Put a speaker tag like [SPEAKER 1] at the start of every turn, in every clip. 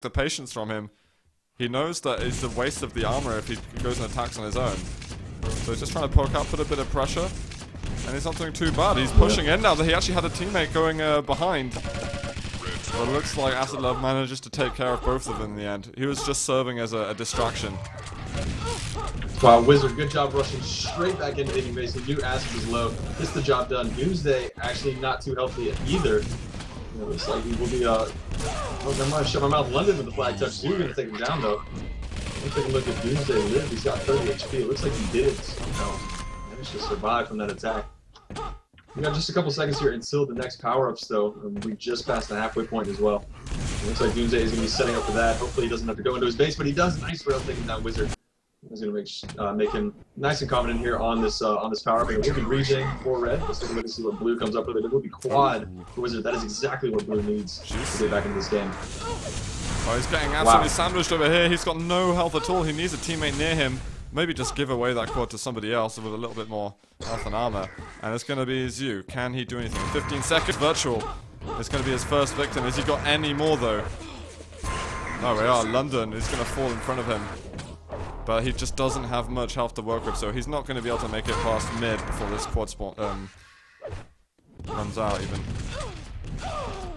[SPEAKER 1] the patience from him. He knows that it's a waste of the armor if he goes and attacks on his own. So he's just trying to poke up, put a bit of pressure. And he's not doing too bad. He's pushing in now that he actually had a teammate going behind. But it looks like Acid Love manages to take care of both of them in the end. He was just serving as a distraction.
[SPEAKER 2] Wow, Wizard, good job rushing straight back into hitting base. He knew Acid was low. Gets the job done. Doomsday actually not too healthy either. It looks like he will be, oh, never mind, shut my mouth. London with the flag touch. Zoo going to take him down, though. Let's take a look at Doomsday lived. He's got 30 HP. It looks like he did somehow. Managed to survive from that attack. We got just a couple seconds here until the next power-ups, though. We just passed the halfway point as well. It looks like Doomsday is going to be setting up for that. Hopefully he doesn't have to go into his base, but he does. Nice rail taking down Wizard. He's going to make him nice and confident here on this power-up. We'll be regen for red. Let's take a look and see what blue comes up with. It will be quad for Wizard. That is exactly what blue needs to get back into this game.
[SPEAKER 1] Oh, he's getting absolutely sandwiched over here. He's got no health at all. He needs a teammate near him. Maybe just give away that quad to somebody else with a little bit more health and armor. And it's going to be Zoo. Can he do anything? 15 seconds. Virtual. It's going to be his first victim. Has he got any more, though? No, we are. London is going to fall in front of him. But he just doesn't have much health to work with, so he's not going to be able to make it past mid before this quad spawn runs out, even.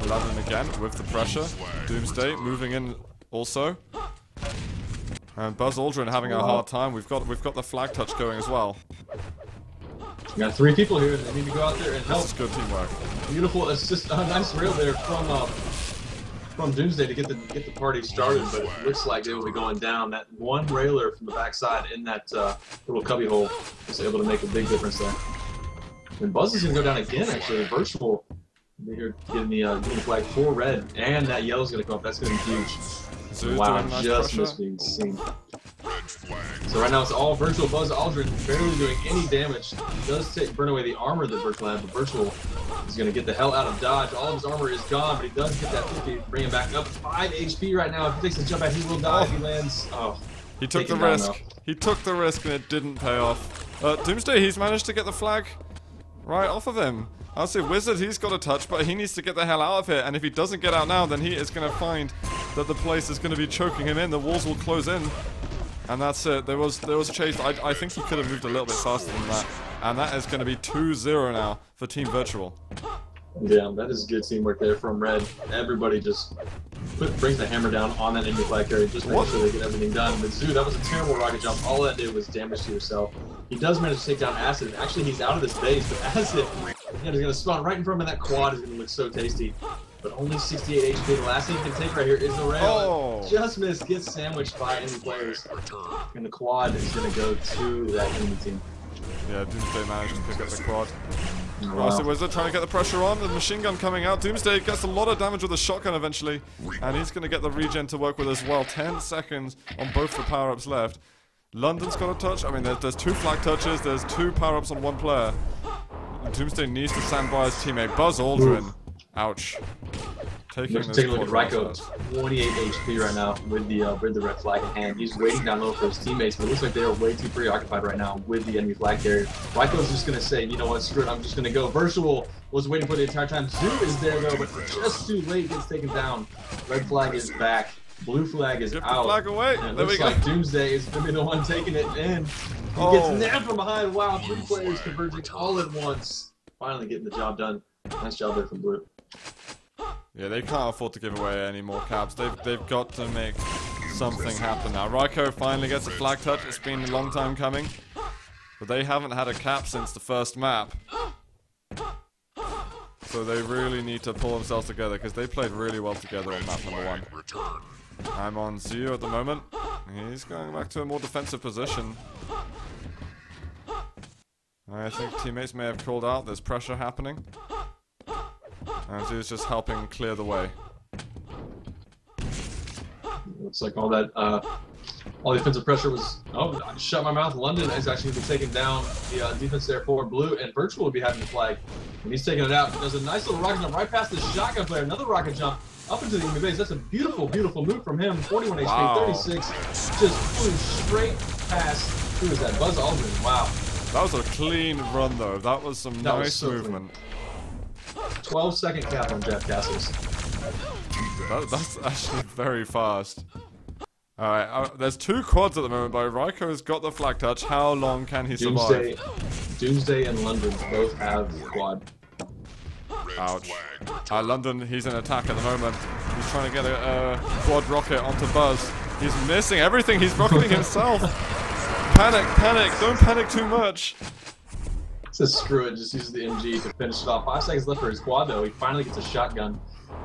[SPEAKER 1] London again with the pressure. Doomsday moving in also. And Buzz Aldrin having a hard time. We've got the flag touch going as well.
[SPEAKER 2] We got 3 people here. They need to go out there and help.
[SPEAKER 1] This is good teamwork.
[SPEAKER 2] Beautiful assist, nice rail there from Doomsday to get the party started, but it looks like they will be going down. That one railer from the backside in that little cubby hole was able to make a big difference there. And Buzz is going to go down again. Actually, virtual. They're getting the flag for red, and that yellow is going to come up. That's going to be huge.
[SPEAKER 1] Zoo
[SPEAKER 2] wow,
[SPEAKER 1] nice
[SPEAKER 2] just
[SPEAKER 1] pressure.
[SPEAKER 2] missed being seen. So right now it's all virtual. Buzz Aldrin barely doing any damage. He does burn away the armor that Virtual had, but Virtual is going to get the hell out of dodge. All of his armor is gone, but he does get that 50, bring him back up 5 HP right now. If he takes a jump out, he will die if he lands. Oh,
[SPEAKER 1] he took the risk. He took the risk and it didn't pay off. Doomsday, he's managed to get the flag right off of him. I'll say Wizard, he's got a touch, but he needs to get the hell out of here. And if he doesn't get out now, then he is going to find that the place is going to be choking him in. The walls will close in. And that's it. There was a chase. I think he could have moved a little bit faster than that. And that is going to be 2-0 now for Team Virtual.
[SPEAKER 2] Yeah, that is good teamwork there from Red. Everybody just brings the hammer down on that enemy flag carrier, just making sure they get everything done. But Zoo, that was a terrible rocket jump. All that did was damage to yourself. He does manage to take down Acid. Actually, he's out of this base, but Acid is going to spawn right in front of him, and that quad is going to look so tasty. But only 68 HP. The last thing he can take right here is the rail.
[SPEAKER 1] Oh.
[SPEAKER 2] Just missed, gets sandwiched by enemy players. And the quad is going to go to that enemy team.
[SPEAKER 1] Yeah, Doomsday managed to pick up the quad.
[SPEAKER 2] Wow.
[SPEAKER 1] So Wizard trying to get the pressure on. The machine gun coming out. Doomsday gets a lot of damage with the shotgun eventually. And he's going to get the regen to work with as well. 10 seconds on both the power-ups left. London's got a touch. I mean, there's 2 flag touches. There's 2 power-ups on 1 player. And Doomsday needs to stand by his teammate. Buzz Aldrin. Ouch.
[SPEAKER 2] Take a look at Reiko, 28 HP right now with the red flag in hand. He's waiting down low for his teammates, but it looks like they are way too preoccupied right now with the enemy flag carrier. Reiko's just going to say, you know what, screw it, I'm just going to go. Virtual was waiting for the entire time. Zoo is there though, but just too late, gets taken down. Red flag is back. Blue flag is out.
[SPEAKER 1] Get the flag away.
[SPEAKER 2] And it
[SPEAKER 1] there we
[SPEAKER 2] looks
[SPEAKER 1] go.
[SPEAKER 2] like Doomsday is going to be the one taking it in. He gets nabbed from behind. Wow, 3 players converging all at once. Finally getting the job done. Nice job there from Blue.
[SPEAKER 1] Yeah, they can't afford to give away any more caps. They've got to make something happen now. Reiko finally gets a flag touch. It's been a long time coming. But they haven't had a cap since the first map. So they really need to pull themselves together because they played really well together on map number 1. I'm on Zio at the moment. He's going back to a more defensive position. I think teammates may have called out. There's pressure happening. And Zio's just helping clear the way.
[SPEAKER 2] Looks like all the defensive pressure was. Oh, I shut my mouth. London is actually been taking down the defense there for Blue, and Virtual will be having the flag. And he's taking it out. He does a nice little rocket jump right past the shotgun player. Another rocket jump up into the enemy base. That's a beautiful, beautiful move from him. 41 HP, 36. Just flew straight past. Who is that? Buzz Aldrin. Wow.
[SPEAKER 1] That was a clean run, though. That was some nice movement.
[SPEAKER 2] 12-second cap on Jeff Castles.
[SPEAKER 1] That's actually very fast. Alright, there's 2 quads at the moment, but Reiko's got the flag touch. How long can he survive?
[SPEAKER 2] Doomsday and London both have quad.
[SPEAKER 1] Ouch. London, he's in attack at the moment. He's trying to get a quad rocket onto Buzz. He's missing everything. He's rocketing himself. Panic, panic. Don't panic too much.
[SPEAKER 2] Says screw it. Just uses the MG to finish it off. 5 seconds left for his quad, though. He finally gets a shotgun.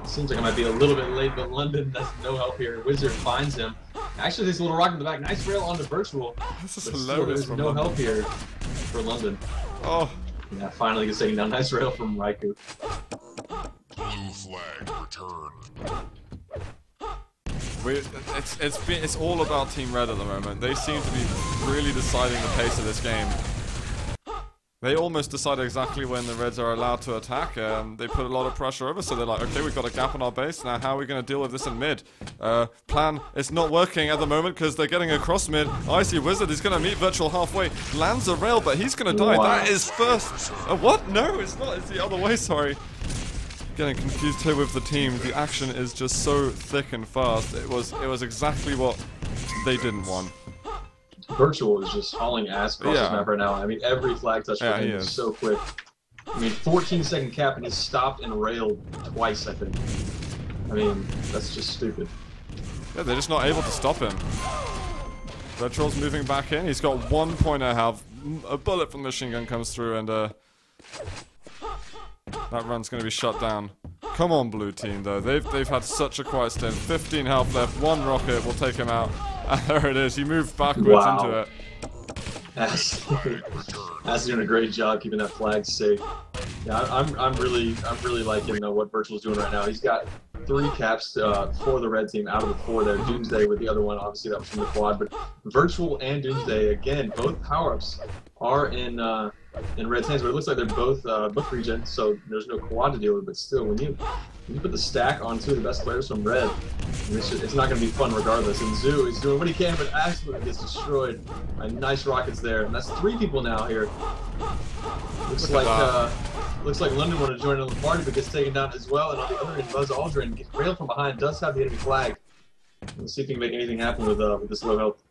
[SPEAKER 2] Seems like it might be a little bit late, but London has no help here. Wizard finds him. Actually, there's a little rocket in the back. Nice rail onto Virtual.
[SPEAKER 1] This is
[SPEAKER 2] but
[SPEAKER 1] hilarious.
[SPEAKER 2] Still, there's no help here for London.
[SPEAKER 1] Oh.
[SPEAKER 2] Yeah, finally gets taken down. Nice rail from Reiko.
[SPEAKER 3] Blue flag returned.
[SPEAKER 1] It's all about Team Red at the moment. They seem to be really deciding the pace of this game. They almost decide exactly when the Reds are allowed to attack. They put a lot of pressure over, so they're like, okay, we've got a gap on our base. Now, how are we going to deal with this in mid? Plan, it's not working at the moment because they're getting across mid. I see Wizard, he's going to meet Virtual halfway. Lands a rail, but he's going to die. Wow. That is first. What? No, it's not. It's the other way, sorry. Getting confused here with the team. The action is just so thick and fast. It was exactly what they didn't want.
[SPEAKER 2] Virtual is just hauling ass across this map right now. I mean, every flag touch for him is so quick. I mean, 14-second cap and he's stopped and railed twice, I think. I mean, that's just stupid.
[SPEAKER 1] Yeah, they're just not able to stop him. Virtual's moving back in. He's got 1 point of health. A bullet from the machine gun comes through and that run's going to be shut down. Come on, blue team, though. They've had such a quiet stint. 15 health left. 1 rocket will take him out. And there it is. He moved backwards into it.
[SPEAKER 2] That's doing a great job keeping that flag safe. Yeah, I'm really liking what Virtual's doing right now. He's got 3 caps for the red team out of the 4 there. Doomsday with the other one. Obviously, that was from the quad. But Virtual and Doomsday, again, both power-ups are in Red's hands, but it looks like they're both regen, so there's no quad to deal with. But still, when you put the stack on 2 of the best players from Red, it's not going to be fun regardless. And Zoo is doing what he can, but absolutely gets destroyed. Nice rockets there, and that's 3 people now here. Looks like London wanted to join in the party, but gets taken down as well. And on the other end, Buzz Aldrin gets railed from behind. Does have the enemy flag. We'll see if he can make anything happen with this low health.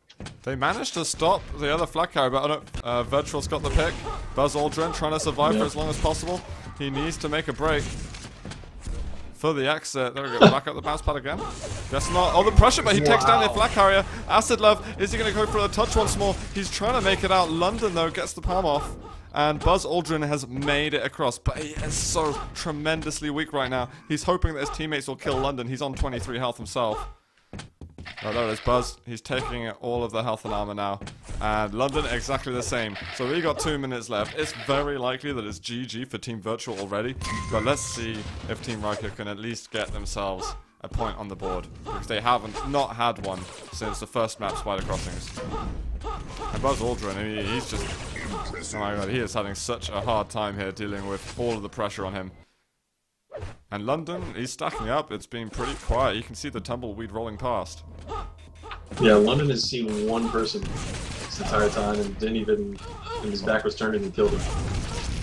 [SPEAKER 1] They managed to stop the other flag carrier, but Virtual's got the pick. Buzz Aldrin trying to survive for as long as possible. He needs to make a break for the exit. There we go. Back up the bounce pad again. Guess not. Oh, the pressure, but he takes down the flag carrier. Acid Love, is he going to go for a touch once more? He's trying to make it out. London, though, gets the palm off. And Buzz Aldrin has made it across, but he is so tremendously weak right now. He's hoping that his teammates will kill London. He's on 23 health himself. Oh, there it is, Buzz. He's taking all of the health and armor now. And London, exactly the same. So we got 2 minutes left. It's very likely that it's GG for Team Virtual already. But let's see if Team Reiko can at least get themselves a point on the board. Because they haven't not had one since the first map, Spider Crossings. And Buzz Aldrin, he's just... Oh my god, he is having such a hard time here dealing with all of the pressure on him. And London, he's stacking up. It's been pretty quiet. You can see the tumbleweed rolling past.
[SPEAKER 2] Yeah, London has seen 1 person this entire time and didn't even, and his back was turned and he killed him.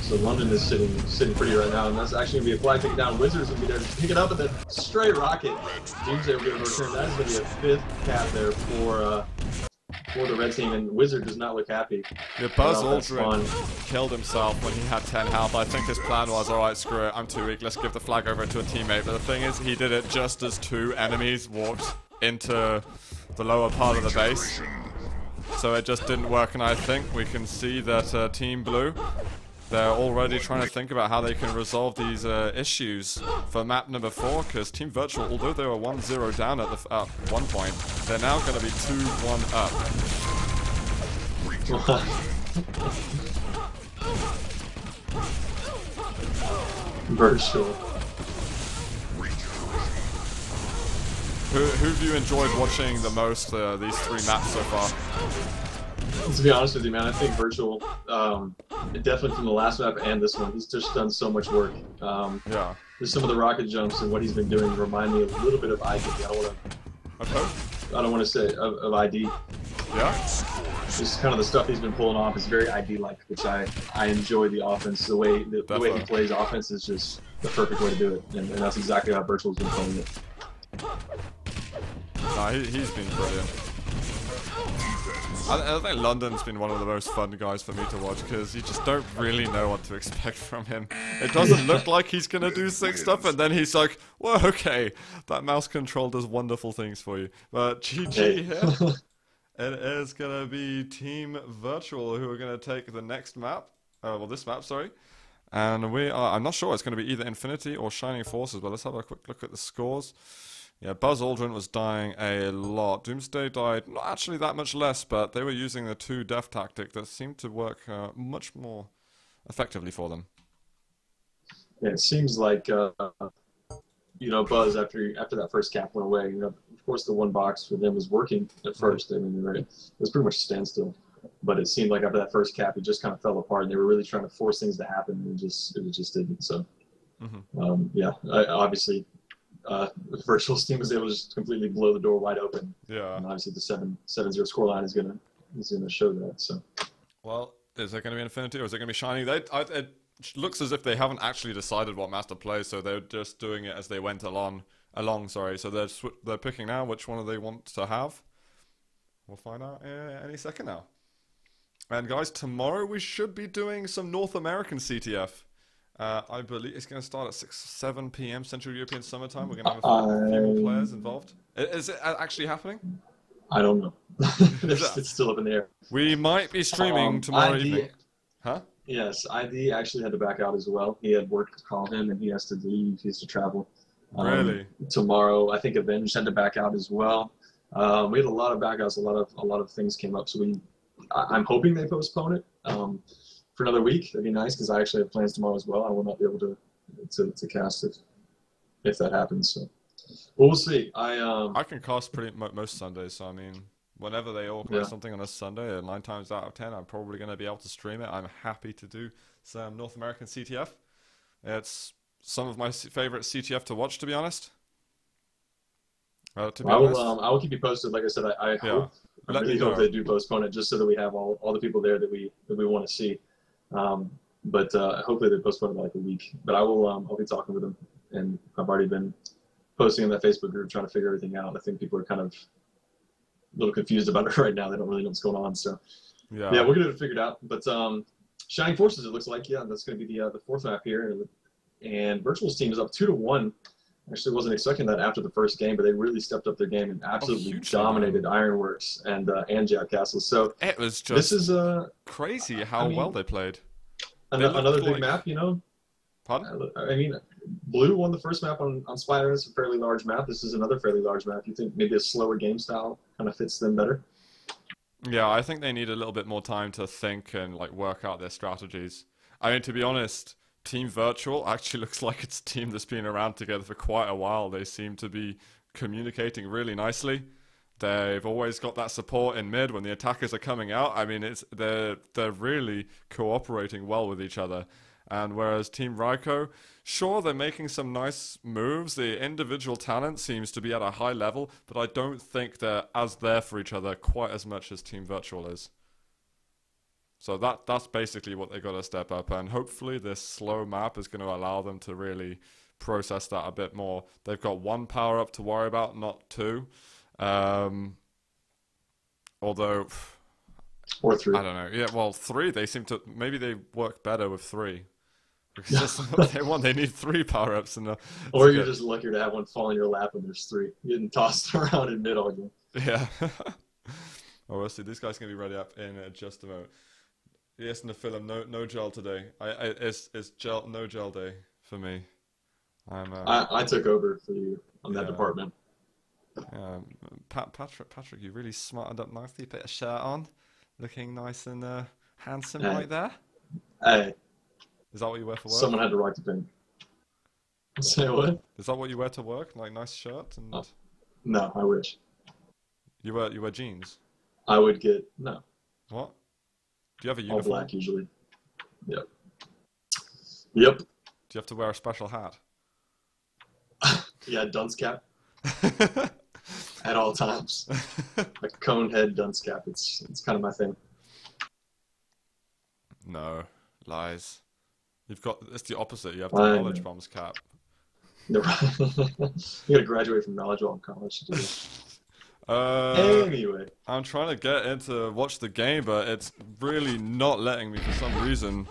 [SPEAKER 2] So London is sitting pretty right now, and that's actually going to be a flag taken down. Wizards will be there to pick it up, and then straight rocket. Doomsday will be able to return. That is going to be a 5th cap there for the red team, and Wizard does not look happy.
[SPEAKER 1] Yeah, Buzz Aldrin killed himself when he had 10 health. I think his plan was, alright, screw it, I'm too weak, let's give the flag over to a teammate. But the thing is, he did it just as 2 enemies walked into the lower part of the base. So it just didn't work, and I think we can see that Team Blue, they're already trying to think about how they can resolve these issues for map number 4, because Team Virtual, although they were 1-0 down at one point, they're now going to be 2-1 up.
[SPEAKER 2] Virtual.
[SPEAKER 1] Who have you enjoyed watching the most these 3 maps so far?
[SPEAKER 2] To be honest with you, man, I think Virtual, definitely from the last map and this one, he's just done so much work.
[SPEAKER 1] Yeah.
[SPEAKER 2] There's some of the rocket jumps and what he's been doing remind me a little bit of ID. I don't want to say of ID.
[SPEAKER 1] Yeah.
[SPEAKER 2] Just kind of the stuff he's been pulling off is very ID-like, which I enjoy the offense. The way he plays offense is just the perfect way to do it, and that's exactly how Virtual's been playing it.
[SPEAKER 1] Nah, he's been brilliant. I think London's been one of the most fun guys for me to watch because you just don't really know what to expect from him. It doesn't look like he's gonna do sick stuff, and then he's like, "Well, okay, that mouse control does wonderful things for you." But GG here. It is gonna be Team Virtual who are gonna take the next map. Well, this map, sorry. And we are. I'm not sure. It's gonna be either Infinity or Shining Forces. But let's have a quick look at the scores. Yeah, Buzz Aldrin was dying a lot. Doomsday died not actually that much less, but they were using the 2 death tactic that seemed to work much more effectively for them.
[SPEAKER 2] Yeah, it seems like you know, Buzz after that first cap went away. You know, of course, the 1 box for them was working at first. I mean, it was pretty much standstill. But it seemed like after that first cap, it just kind of fell apart, and they were really trying to force things to happen, and it just didn't. So, yeah, obviously. Virtual's team was able to just completely blow the door wide open.
[SPEAKER 1] Yeah.
[SPEAKER 2] And obviously the 7-0 scoreline is gonna show that. So.
[SPEAKER 1] Well, is it going to be Infinity or is it going to be Shining? It looks as if they haven't actually decided what master play, so they're just doing it as they went along. Sorry, so they're picking now which one do they want to have. We'll find out any second now. And guys, tomorrow we should be doing some North American CTF. I believe it's going to start at 7 p.m. Central European Summertime. We're going to have a few more players involved. Is it actually happening?
[SPEAKER 2] I don't know. It's still up in the air.
[SPEAKER 1] We might be streaming tomorrow evening. Huh?
[SPEAKER 2] Yes, ID actually had to back out as well. He had work to call him, and he has to leave. He has to travel.
[SPEAKER 1] Really?
[SPEAKER 2] Tomorrow, I think Avenged had to back out as well. We had a lot of backouts. A lot of things came up. So I'm hoping they postpone it. For another week, that'd be nice because I actually have plans tomorrow as well. I will not be able to cast if that happens. So, well, we'll see.
[SPEAKER 1] I can cast pretty most Sundays. So I mean, whenever they organize something on a Sunday, 9 times out of 10, I'm probably going to be able to stream it. I'm happy to do some North American CTF. It's some of my favorite CTF to watch, to be honest. I
[SPEAKER 2] will keep you posted. Like I said, I hope. I really hope they do postpone it, just so that we have all the people there that we want to see. But hopefully they postpone it by like a week. But I'll be talking with them, and I've already been posting in that Facebook group trying to figure everything out. I think people are kind of a little confused about it right now. They don't really know what's going on. So yeah, we're gonna figure it out. But Shining Forces, it looks like that's gonna be the 4th map here, and Virtual's team is up 2-1. Actually, wasn't expecting that after the first game, but they really stepped up their game and absolutely dominated Ironworks and Jack Castle. So
[SPEAKER 1] it was just crazy how well they played.
[SPEAKER 2] Another big map, you know.
[SPEAKER 1] Pardon?
[SPEAKER 2] I mean, Blue won the first map on Spider. It's a fairly large map. This is another fairly large map. You think maybe a slower game style kind of fits them better?
[SPEAKER 1] Yeah, I think they need a little bit more time to think and like work out their strategies. I mean, to be honest, Team Virtual actually looks like it's a team that's been around together for quite a while. They seem to be communicating really nicely. They've always got that support in mid when the attackers are coming out. I mean, they're really cooperating well with each other. And whereas Team Reiko, sure, they're making some nice moves. The individual talent seems to be at a high level, but I don't think they're as there for each other quite as much as Team Virtual is. So that's basically what they got to step up, and hopefully this slow map is going to allow them to really process that a bit more. They've got 1 power-up to worry about, not 2. Although...
[SPEAKER 2] Or 3.
[SPEAKER 1] I don't know. Yeah, well, 3, they seem to... Maybe they work better with 3. Because that's what they want. They need 3 power-ups.
[SPEAKER 2] Or you're just lucky to have one fall in your lap and there's 3. You're getting tossed around in mid all game.
[SPEAKER 1] Yeah. Oh, we'll see. This guy's going to be ready up in just a moment. Yes, in the film, no gel today. It's no gel day for me.
[SPEAKER 2] I took over for you on that department.
[SPEAKER 1] Patrick, you really smartened up nicely. Put a shirt on, looking nice and handsome right there.
[SPEAKER 2] Hey,
[SPEAKER 1] is that what you wear for work?
[SPEAKER 2] Someone had to rock the pink. Say what?
[SPEAKER 1] Is that what you wear to work? Like nice shirt and?
[SPEAKER 2] Oh. No, I wish.
[SPEAKER 1] You wear jeans?
[SPEAKER 2] I would get no.
[SPEAKER 1] What? Do you have a uniform?
[SPEAKER 2] All black usually. Yep.
[SPEAKER 1] Do you have to wear a special hat?
[SPEAKER 2] Yeah, dunce cap. At all times. A cone head dunce cap. It's kind of my thing.
[SPEAKER 1] No, lies. It's the opposite. You have the knowledge bombs cap.
[SPEAKER 2] You gotta graduate from knowledge bomb college to do this. Anyway.
[SPEAKER 1] I'm trying to get into watch the game, but it's really not letting me for some reason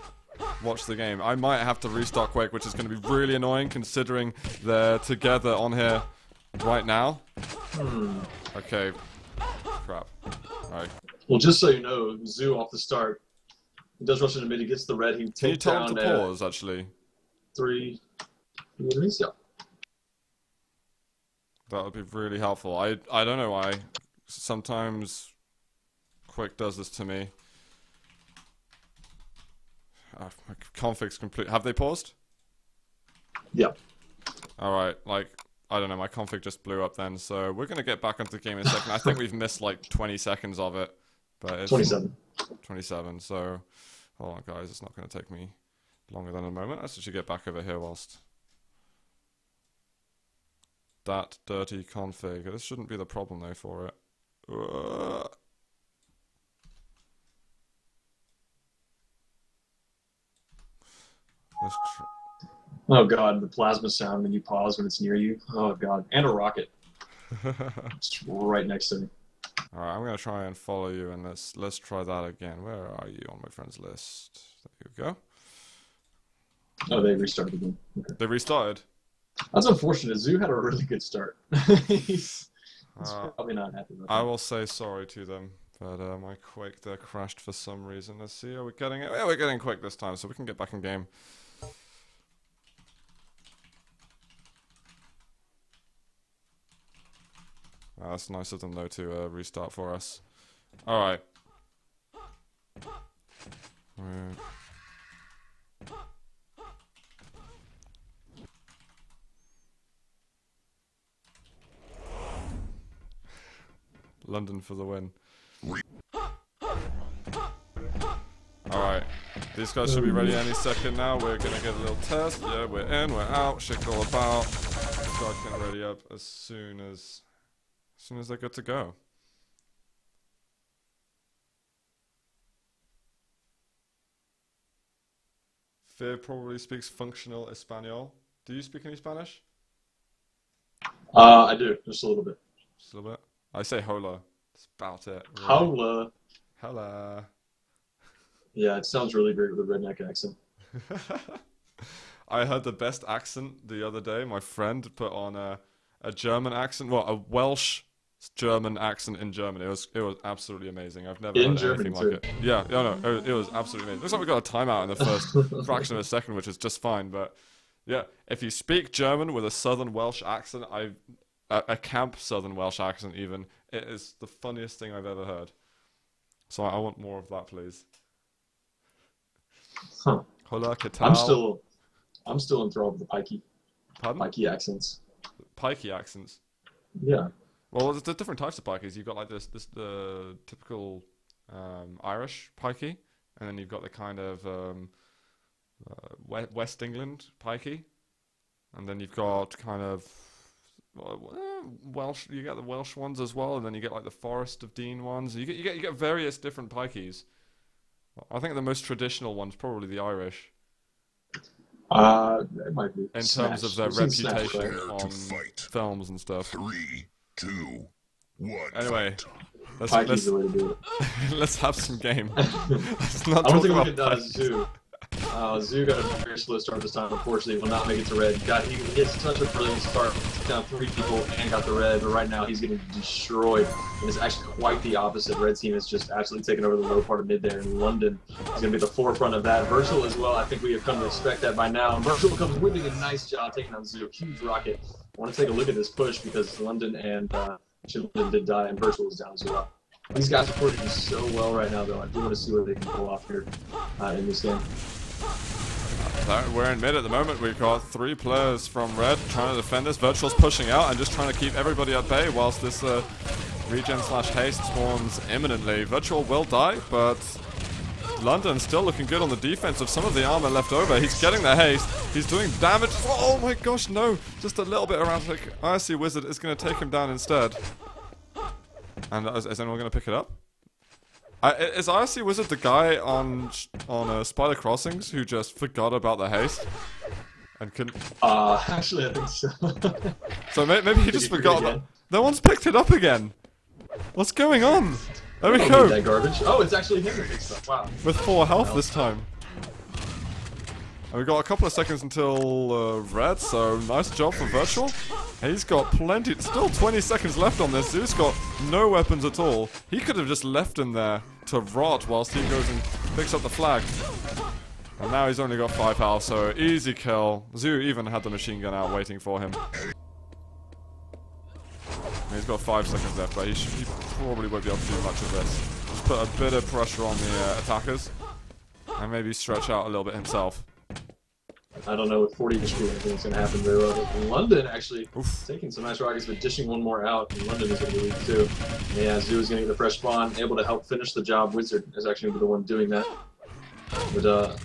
[SPEAKER 1] watch the game. I might have to restart Quake, which is going to be really annoying considering they're together on here right now. Okay. Crap. Alright.
[SPEAKER 2] Well, just so you know, Zoo off the start, he does rush into mid, he gets the red, he takes down...
[SPEAKER 1] Can you tell him to pause, actually?
[SPEAKER 2] 3 enemies, yeah.
[SPEAKER 1] That would be really helpful. I don't know why. Sometimes Quick does this to me. My config's complete. Have they paused?
[SPEAKER 2] Yeah.
[SPEAKER 1] Alright, like, I don't know, my config just blew up then, so we're gonna get back into the game in a second. I think we've missed like 20 seconds of it. But it's
[SPEAKER 2] 27.
[SPEAKER 1] 27, so... Hold on, guys, it's not gonna take me longer than a moment. Let's actually get back over here whilst... That dirty config. This shouldn't be the problem though for it. Let's try.
[SPEAKER 2] Oh god, the plasma sound when you pause when it's near you. Oh god, and a rocket. It's right next to me.
[SPEAKER 1] Alright, I'm gonna try and follow you, and let's try that again. Where are you on my friends list? There you go.
[SPEAKER 2] Oh, they restarted again. Okay.
[SPEAKER 1] They restarted?
[SPEAKER 2] That's unfortunate. Zoo had a really good start. he's probably not happy about that.
[SPEAKER 1] I will say sorry to them, but my Quake there crashed for some reason. Let's see, are we getting it? Yeah, we're getting Quake this time, so we can get back in game. That's nice of them though to restart for us. Alright. London for the win. Alright. These guys should be ready any second now. We're gonna get a little test. Yeah, we're in, we're out, shit all about. These guys getting ready up as soon as they're good to go. Fear probably speaks functional Espanol. Do you speak any Spanish?
[SPEAKER 2] I do, just a little bit.
[SPEAKER 1] Just a little bit? I say hola. That's about it. Really.
[SPEAKER 2] Hola.
[SPEAKER 1] Hola.
[SPEAKER 2] Yeah, it sounds really great with a redneck accent.
[SPEAKER 1] I heard the best accent the other day. My friend put on a German accent, well, a Welsh German accent in German. It was absolutely amazing. I've never heard anything like it. Yeah, no, it was absolutely amazing. Looks like we got a timeout in the first fraction of a second, which is just fine. But yeah, if you speak German with a Southern Welsh accent, a camp Southern Welsh accent even, it is the funniest thing I've ever heard. So I want more of that, please.
[SPEAKER 2] Huh.
[SPEAKER 1] Hola, ¿qué tal?
[SPEAKER 2] I'm still enthralled with the pikey.
[SPEAKER 1] Pardon?
[SPEAKER 2] Pikey accents.
[SPEAKER 1] Pikey accents.
[SPEAKER 2] Yeah.
[SPEAKER 1] Well, there's different types of pikeys. You've got like the typical Irish pikey, and then you've got the kind of West England pikey, and then you've got kind of Welsh. You get the Welsh ones as well, and then you get like the Forest of Dean ones. You get various different pikeys. I think the most traditional one's probably the Irish.
[SPEAKER 2] It might be.
[SPEAKER 1] In terms of their reputation on films and stuff.
[SPEAKER 3] 3, 2, 1.
[SPEAKER 1] Anyway, let's have some game. Let's not
[SPEAKER 2] I don't
[SPEAKER 1] talk
[SPEAKER 2] think
[SPEAKER 1] about
[SPEAKER 2] we can Zoo. Zoo got a very slow start this time. Unfortunately, will not make it to red. He gets such a brilliant start. Took down 3 people and got the red. But right now he's getting destroyed. And it's actually quite the opposite. Red team is just absolutely taking over the low part of mid there. And London is going to be at the forefront of that. Virtual as well. I think we have come to expect that by now. And Virtual comes with a nice job taking on Zoo. Huge rocket. I want to take a look at this push because London and London did die and Virtual is down as well. These guys are working so well right now, though. I do want to see what they can pull off here in this game.
[SPEAKER 1] We're in mid at the moment. We've got 3 players from red trying to defend this. Virtual's pushing out and just trying to keep everybody at bay whilst this regen/haste spawns imminently. Virtual will die, but London's still looking good on the defense of some of the armor left over. He's getting the haste. He's doing damage. Oh my gosh, no. Just a little bit around. IRC Wizard is going to take him down instead. And is anyone going to pick it up? Is IRC Wizard the guy on Spider Crossings who just forgot about the haste? And couldn't...
[SPEAKER 2] Actually, I think so.
[SPEAKER 1] So maybe he just forgot that. No one's picked it up again. What's going on? There we
[SPEAKER 2] That
[SPEAKER 1] go.
[SPEAKER 2] garbage. Oh, it's actually him that picks up. Wow.
[SPEAKER 1] With 4 health this time. And we've got a couple of seconds until red, so nice job for Virtual. He's got plenty, still 20 seconds left on this. Zoo's got no weapons at all. He could have just left him there to rot whilst he goes and picks up the flag. And now he's only got 5 health, so easy kill. Zoo even had the machine gun out waiting for him. He's got 5 seconds left, but he probably won't be able to do much of this. Just put a bit of pressure on the attackers, and maybe stretch out a little bit himself.
[SPEAKER 2] I don't know, with 40 HP, I think it's going to happen very well. London actually taking some nice rockets, but dishing one more out, and London is going to be weak too. Yeah, Zoo is going to get the fresh spawn, able to help finish the job. Wizard is actually going to be the one doing that. But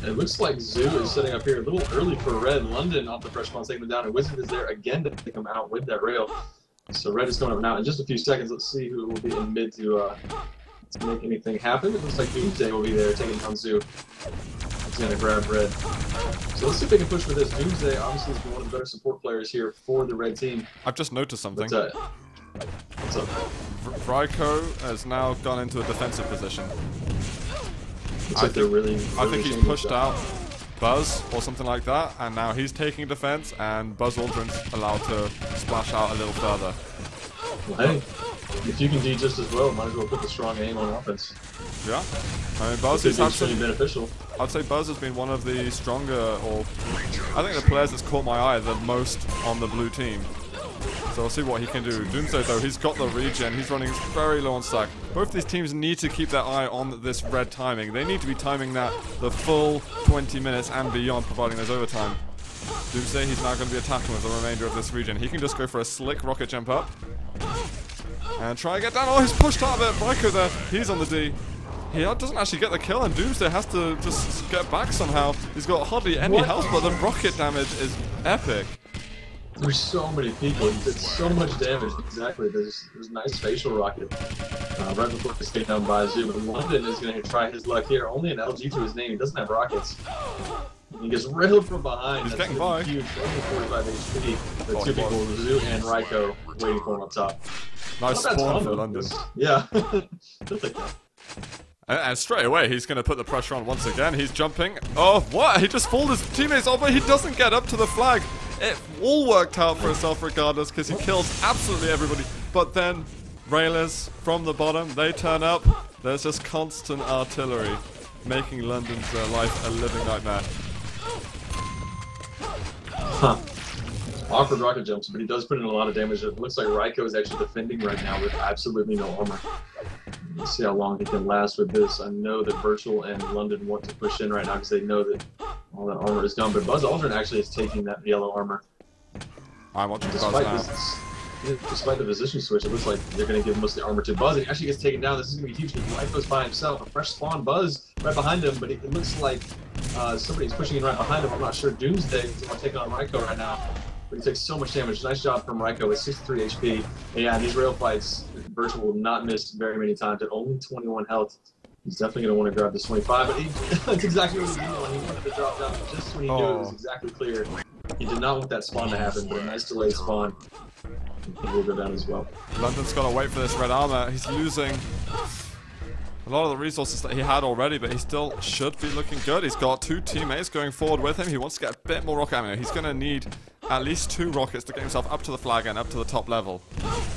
[SPEAKER 2] it looks like Zoo is setting up here a little early for Red. London off the fresh spawn, taking them down, and Wizard is there again to take them out with that rail. So Red is going up now. In just a few seconds, let's see who will be in mid to make anything happen. It looks like Doomsday will be there, taking down Zoo. He's going to grab Red. So let's see if they can push for this. Doomsday obviously has been one of the better support players here for the Red team.
[SPEAKER 1] I've just noticed something.
[SPEAKER 2] But, what's up?
[SPEAKER 1] Reiko has now gone into a defensive position.
[SPEAKER 2] Looks like they're really
[SPEAKER 1] I think he's pushed out Buzz or something like that, and now he's taking defense, and Buzz Aldrin's allowed to splash out a little further.
[SPEAKER 2] Well, hey, if you can do just as well, might as well put the strong aim on offense.
[SPEAKER 1] Yeah, I mean Buzz is
[SPEAKER 2] actually beneficial.
[SPEAKER 1] I'd say Buzz has been one of the stronger, or I think the players that's caught my eye the most on the blue team. So we'll see what he can do. Doomsday though, he's got the regen, he's running very low on stack. Both these teams need to keep their eye on this red timing. They need to be timing that the full 20 minutes and beyond, providing there's overtime. Doomsday, he's now going to be attacking with the remainder of this regen. He can just go for a slick rocket jump up. And try and get down. Oh, he's pushed out of it. Reiko there, he's on the D. He doesn't actually get the kill, and Doomsday has to just get back somehow. He's got hardly any health, but the rocket damage is epic.
[SPEAKER 2] There's so many people. He did so much damage. Exactly. There's a nice facial rocket right before it's taken down by Zoo. But London is going to try his luck here. Only an LG to his name. He doesn't have rockets. He gets railed from behind.
[SPEAKER 1] He's
[SPEAKER 2] That's
[SPEAKER 1] getting by.
[SPEAKER 2] Huge. Only 45 HP. The two people, Zoo and Reiko, waiting for him up top.
[SPEAKER 1] Nice spawn for London.
[SPEAKER 2] Yeah. They'll take that.
[SPEAKER 1] And straight away, he's going to put the pressure on once again. He's jumping. Oh, what? He just fooled his teammates off, but he doesn't get up to the flag. It all worked out for himself regardless, because he kills absolutely everybody. But then, Railers from the bottom, they turn up. There's just constant artillery, making London's life a living nightmare.
[SPEAKER 2] Huh. Awkward rocket jumps, but he does put in a lot of damage. It looks like Reiko is actually defending right now with absolutely no armor. Let's see how long he can last with this. I know that Virtual and London want to push in right now because they know that all that armor is gone. But Buzz Aldrin actually is taking that yellow armor.
[SPEAKER 1] I'm watching Buzz now.
[SPEAKER 2] Despite the position switch, it looks like they're going to give most of the armor to Buzz. He actually gets taken down. This is going to be huge because Reiko's by himself. A fresh spawn Buzz right behind him, but it looks like somebody's pushing in right behind him. I'm not sure. Doomsday is going to take on Reiko right now. But he takes so much damage. Nice job from Reiko with 63 HP. And yeah, these rail fights, Virtual will not miss very many times. At only 21 health, he's definitely going to want to grab this 25. But that's exactly what he did. He wanted to drop down just when he knew it was exactly clear. He did not want that spawn to happen, but a nice delayed spawn. He will go down as well.
[SPEAKER 1] London's got to wait for this red armor. He's losing a lot of the resources that he had already, but he still should be looking good. He's got 2 teammates going forward with him. He wants to get a bit more rocket ammo. He's going to need at least 2 rockets to get himself up to the flag and up to the top level.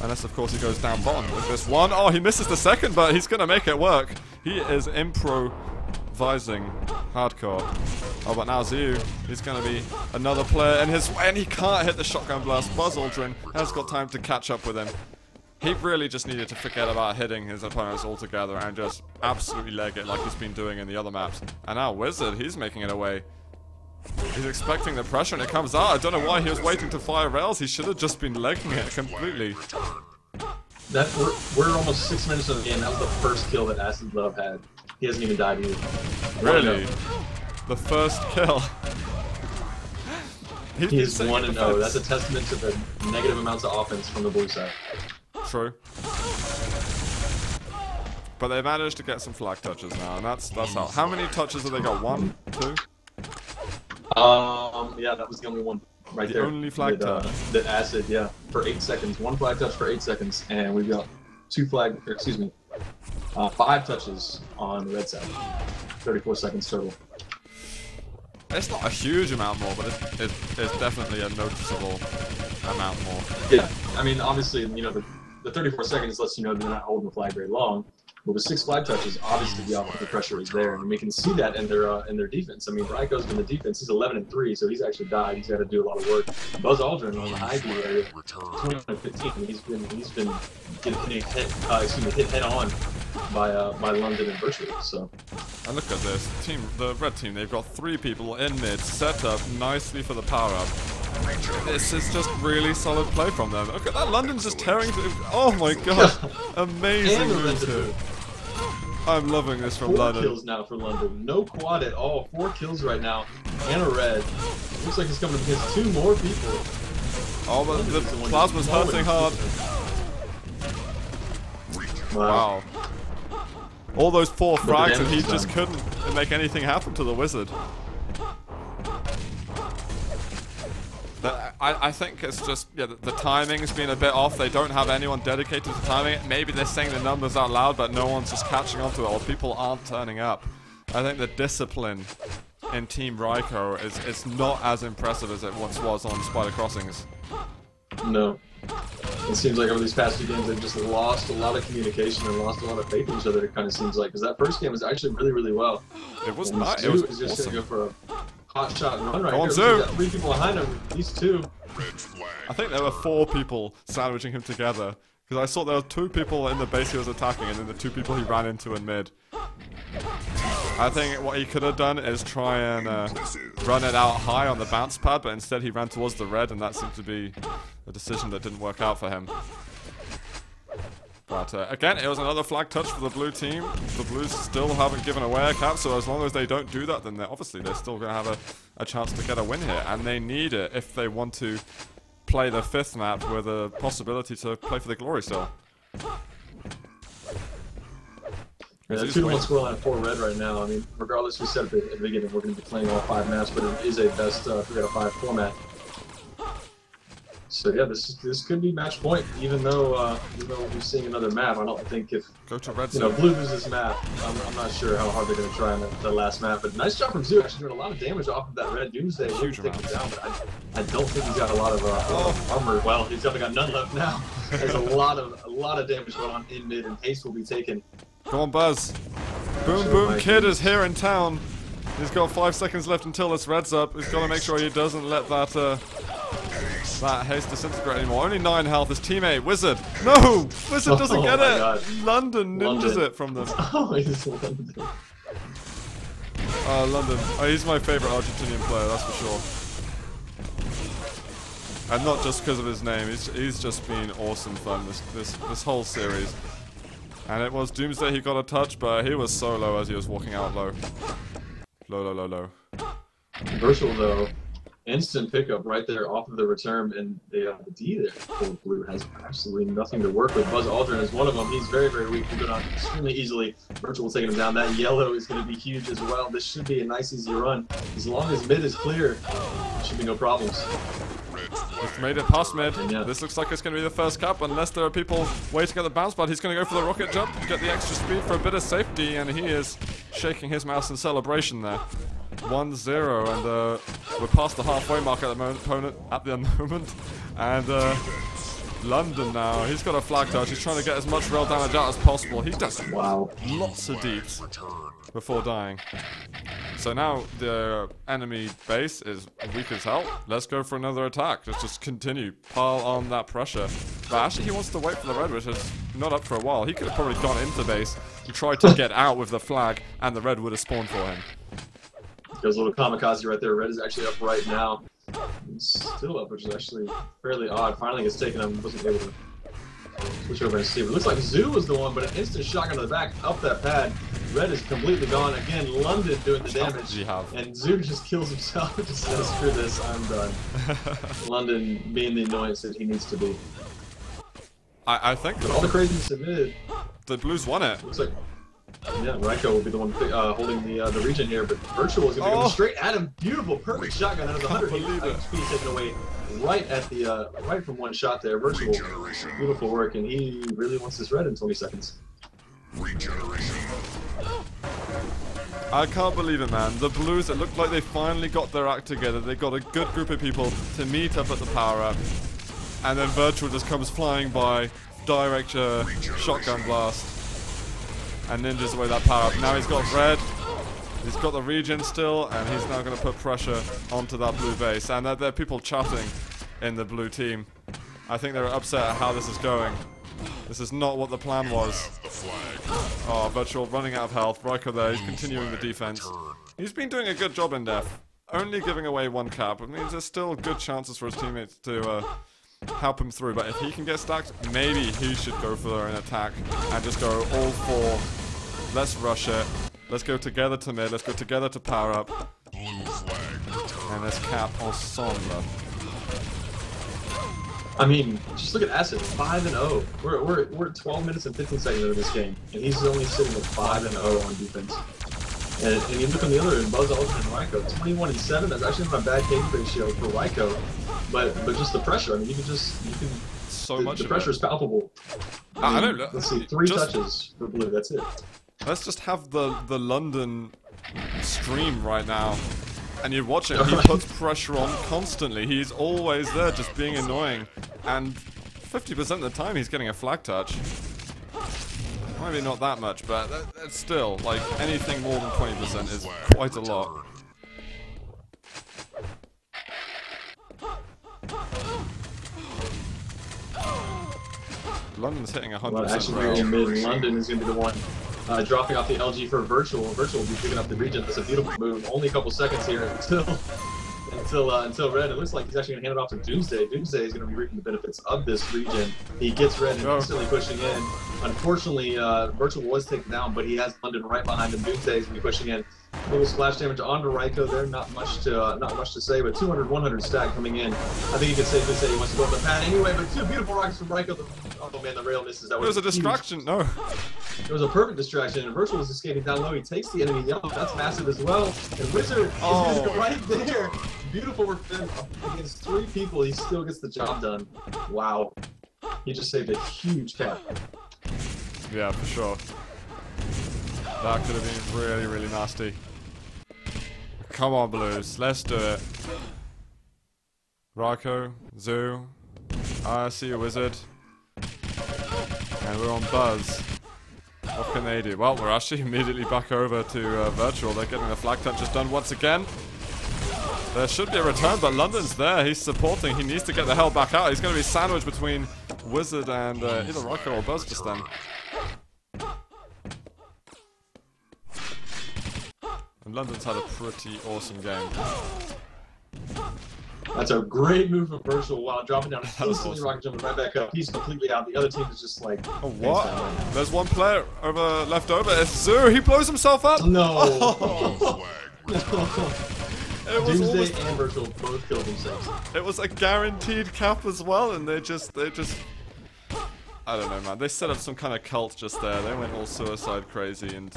[SPEAKER 1] Unless, of course, he goes down bottom with this one. Oh, he misses the second, but he's going to make it work. He is improvising hardcore. Oh, but now Zhu, he's going to be another player in his way, and he can't hit the shotgun blast. Buzz Aldrin has got time to catch up with him. He really just needed to forget about hitting his opponents altogether and just absolutely leg it like he's been doing in the other maps. And now Wizard, he's making it away. He's expecting the pressure and it comes out. I don't know why he was waiting to fire rails. He should have just been legging it completely.
[SPEAKER 2] We're almost 6 minutes of the game. That was the first kill that Acid Love had. He hasn't even died either.
[SPEAKER 1] Really? The first kill.
[SPEAKER 2] He is 1-0. That's a testament to the negative amounts of offense from the blue side.
[SPEAKER 1] True. But they managed to get some flag touches now, and that's how many touches have they got? 1, 2?
[SPEAKER 2] Yeah, that was the only one right there.
[SPEAKER 1] The only flag touch.
[SPEAKER 2] The Acid, yeah, for 8 seconds. 1 flag touch for 8 seconds, and we've got 5 touches on the red side. 34 seconds total.
[SPEAKER 1] It's not a huge amount more, but it's definitely a noticeable amount more.
[SPEAKER 2] Yeah, I mean, obviously, you know, the 34 seconds lets you know they're not holding the flag very long. But with 6 flag touches, obviously the offensive pressure is there, and we can see that in their defense. I mean, Reiko's in the defense. He's 11-3, so he's actually died. He's got to do a lot of work. Buzz Aldrin on the high B area, 20-15. He's been getting hit head on by London and Virtual. So.
[SPEAKER 1] And look at this team, the red team. They've got 3 people in mid, set up nicely for the power up. This is just really solid play from them. Look at that, London's just tearing through. Oh my god, amazing move too. I'm loving this from
[SPEAKER 2] 4
[SPEAKER 1] London.
[SPEAKER 2] 4 kills now for London. No quad at all. 4 kills right now. And a red. Looks like he's coming against 2 more people.
[SPEAKER 1] Oh, but the plasma's hurting hard. Wow. All those 4 frags and he just couldn't make anything happen to the wizard. I think it's just, yeah, the timing's been a bit off. They don't have anyone dedicated to timing it. Maybe they're saying the numbers out loud, but no one's just catching on to it, or people aren't turning up. I think the discipline in Team Reiko is not as impressive as it once was on Spider Crossings.
[SPEAKER 2] No. It seems like over these past 2 games, they've just lost a lot of communication and lost a lot of faith in each other, it kind of seems like. Because that first game was actually really, really well.
[SPEAKER 1] It was
[SPEAKER 2] and
[SPEAKER 1] nice. It was
[SPEAKER 2] just
[SPEAKER 1] awesome.
[SPEAKER 2] going to go for a hot shot and run right
[SPEAKER 1] Go on,
[SPEAKER 2] here.
[SPEAKER 1] Zoo.
[SPEAKER 2] He's got 3 people behind him. These 2.
[SPEAKER 1] I think there were 4 people sandwiching him together. Because I saw there were 2 people in the base he was attacking, and then the 2 people he ran into in mid. I think what he could have done is try and run it out high on the bounce pad, but instead he ran towards the red, and that seemed to be a decision that didn't work out for him. But again, it was another flag touch for the blue team. The blues still haven't given away a cap, so as long as they don't do that, then obviously they're still going to have a chance to get a win here. And they need it if they want to play the 5th map with a possibility to play for the glory still.
[SPEAKER 2] Yeah, 2-1 scoreline, 4 red right now. I mean, regardless, we said at the beginning we're going to be playing all 5 maps, but it is a best 3-out-of-5 format. So yeah, this could be match point. Even though we're seeing another map, I don't think if
[SPEAKER 1] go to red
[SPEAKER 2] blue loses this map, I'm not sure how hard they're going to try on the last map. But nice job from Zoo, actually doing a lot of damage off of that red Doomsday.
[SPEAKER 1] Huge
[SPEAKER 2] taking him down, but I don't think he's got a lot of armor. Well, he's definitely got none left now. There's a lot of damage going on in mid, and haste will be taken.
[SPEAKER 1] Go on, Buzz. Boom Boom Kid is here in town. He's got 5 seconds left until this red's up. He's got to make sure he doesn't let that haste disintegrate anymore. Only 9 health. His teammate, Wizard. No! Wizard doesn't get it!
[SPEAKER 2] God.
[SPEAKER 1] London ninjas it from them.
[SPEAKER 2] Oh, he's London.
[SPEAKER 1] London. Oh, he's my favorite Argentinian player, that's for sure. And not just because of his name. He's just been awesome fun this whole series. And it was Doomsday he got a touch, but he was so low as he was walking out low. Low.
[SPEAKER 2] Virtual though, instant pickup right there off of the return, and the D there for blue has absolutely nothing to work with. Buzz Aldrin is one of them. He's very, very weak. We'll go down extremely easily. Virtual taking him down. That yellow is going to be huge as well. This should be a nice, easy run. As long as mid is clear, there should be no problems.
[SPEAKER 1] We've made it past mid.
[SPEAKER 2] Yeah.
[SPEAKER 1] This looks like it's going to be the first cap, unless there are people waiting at the bounce pad. He's going to go for the rocket jump, get the extra speed for a bit of safety, and he is shaking his mouse in celebration there. 1-0, and we're past the halfway mark at the moment, and London now, he's got a flag touch. He's trying to get as much rail damage out as possible. He does lots of deeps before dying. So now the enemy base is weak as hell. Let's go for another attack. Let's just continue. Pile on that pressure. But actually he wants to wait for the red, which is not up for a while. He could have probably gone into base. He tried to get out with the flag, and the red would have spawned for him.
[SPEAKER 2] There's a little kamikaze right there. Red is actually up right now. He's still up, which is actually fairly odd. Finally gets taken. I wasn't able to switch over and see. It looks like Zoo was the one, but an instant shotgun to the back, up that pad. Red is completely gone. Again, London doing the damage. And Zoo just kills himself. Just says, screw this, I'm done. London being the annoyance that he needs to be.
[SPEAKER 1] I think
[SPEAKER 2] all the crazy submitted.
[SPEAKER 1] The Blues won it.
[SPEAKER 2] Looks like Yeah, Reiko will be the one holding the region here, but Virtual is going to be going straight at him. Beautiful, perfect shotgun out of the 180 HP taken away right at the right from one shot there. Virtual, beautiful work, and he really wants this red in 20 seconds.
[SPEAKER 3] Regeneration.
[SPEAKER 1] I can't believe it, man. The Blues, it looked like they finally got their act together. They got a good group of people to meet up at the power-up. And then Virtual just comes flying by, direct shotgun blast, and ninjas away that power-up. Now he's got red, he's got the regen still, and he's now going to put pressure onto that blue base. And there are people chatting in the blue team. I think they're upset at how this is going. This is not what the plan was. Oh, Virtual running out of health. Reiko there, he's continuing the defense. He's been doing a good job in def. Only giving away one cap. It means there's still good chances for his teammates to help him through. But if he can get stacked, maybe he should go for an attack and just go all four. Let's rush it. Let's go together to mid. Let's go together to power up. And let's cap ensemble.
[SPEAKER 2] I mean, just look at Acid, 5-0. We're 12 minutes and 15 seconds into this game, and he's only sitting at 5-0 on defense. And you look on the other end, Buzz, Ultimate, and Reiko, 21-7. That's actually not a bad game ratio for Reiko, but just the pressure. I mean, you can
[SPEAKER 1] so much.
[SPEAKER 2] The pressure is palpable.
[SPEAKER 1] I don't know.
[SPEAKER 2] Let's see, 3 touches for blue. That's it.
[SPEAKER 1] Let's just have the London stream right now. And you watch it, he puts pressure on constantly. He's always there, just being annoying. And 50% of the time, he's getting a flag touch. Maybe not that much, but that's still, like, anything more than 20% is quite a lot. London's hitting 100%.
[SPEAKER 2] Actually, in mid, London is going to be the one dropping off the LG for Virtual. Virtual will be picking up the region. That's a beautiful move. Only a couple seconds here until red. It looks like he's actually going to hand it off to Doomsday. Doomsday is going to be reaping the benefits of this region. He gets red and instantly pushing in. Unfortunately, Virtual was taken down, but he has London right behind him. Doomsday is going to be pushing in. A little splash damage onto Reiko there. Not much to say, but 200, 100 stack coming in. I think you can safely say he wants to go up the pad anyway. But 2 beautiful rockets from Reiko. Oh man, the rail misses. That was
[SPEAKER 1] a distraction. No.
[SPEAKER 2] It was a perfect distraction, and Virtual was escaping down low. He takes the enemy yellow. That's massive as well. And Wizard is right there. Beautiful work against 3 people. He still gets the job done. Wow. He just saved a huge cap.
[SPEAKER 1] Yeah, for sure. That could have been really, really nasty. Come on, Blues. Let's do it. Reiko, Zoo. I see you, Wizard. And we're on Buzz. What can they do? Well, we're actually immediately back over to Virtual. They're getting the flag touches done once again. There should be a return, but London's there. He's supporting. He needs to get the hell back out. He's going to be sandwiched between Wizard and either Reiko or Buzz just then. And London's had a pretty awesome game.
[SPEAKER 2] That's a great move from Virtual while dropping down. Instantly rocket jumping right back up. He's completely out. The other team is just like...
[SPEAKER 1] Oh, what? There's one player left over. It's Zoo. He blows himself up.
[SPEAKER 2] No.
[SPEAKER 1] Oh. It was
[SPEAKER 2] Doomsday and Virtual both killed themselves.
[SPEAKER 1] It was a guaranteed cap as well, and they just... I don't know, man. They set up some kind of cult just there. They went all suicide crazy, and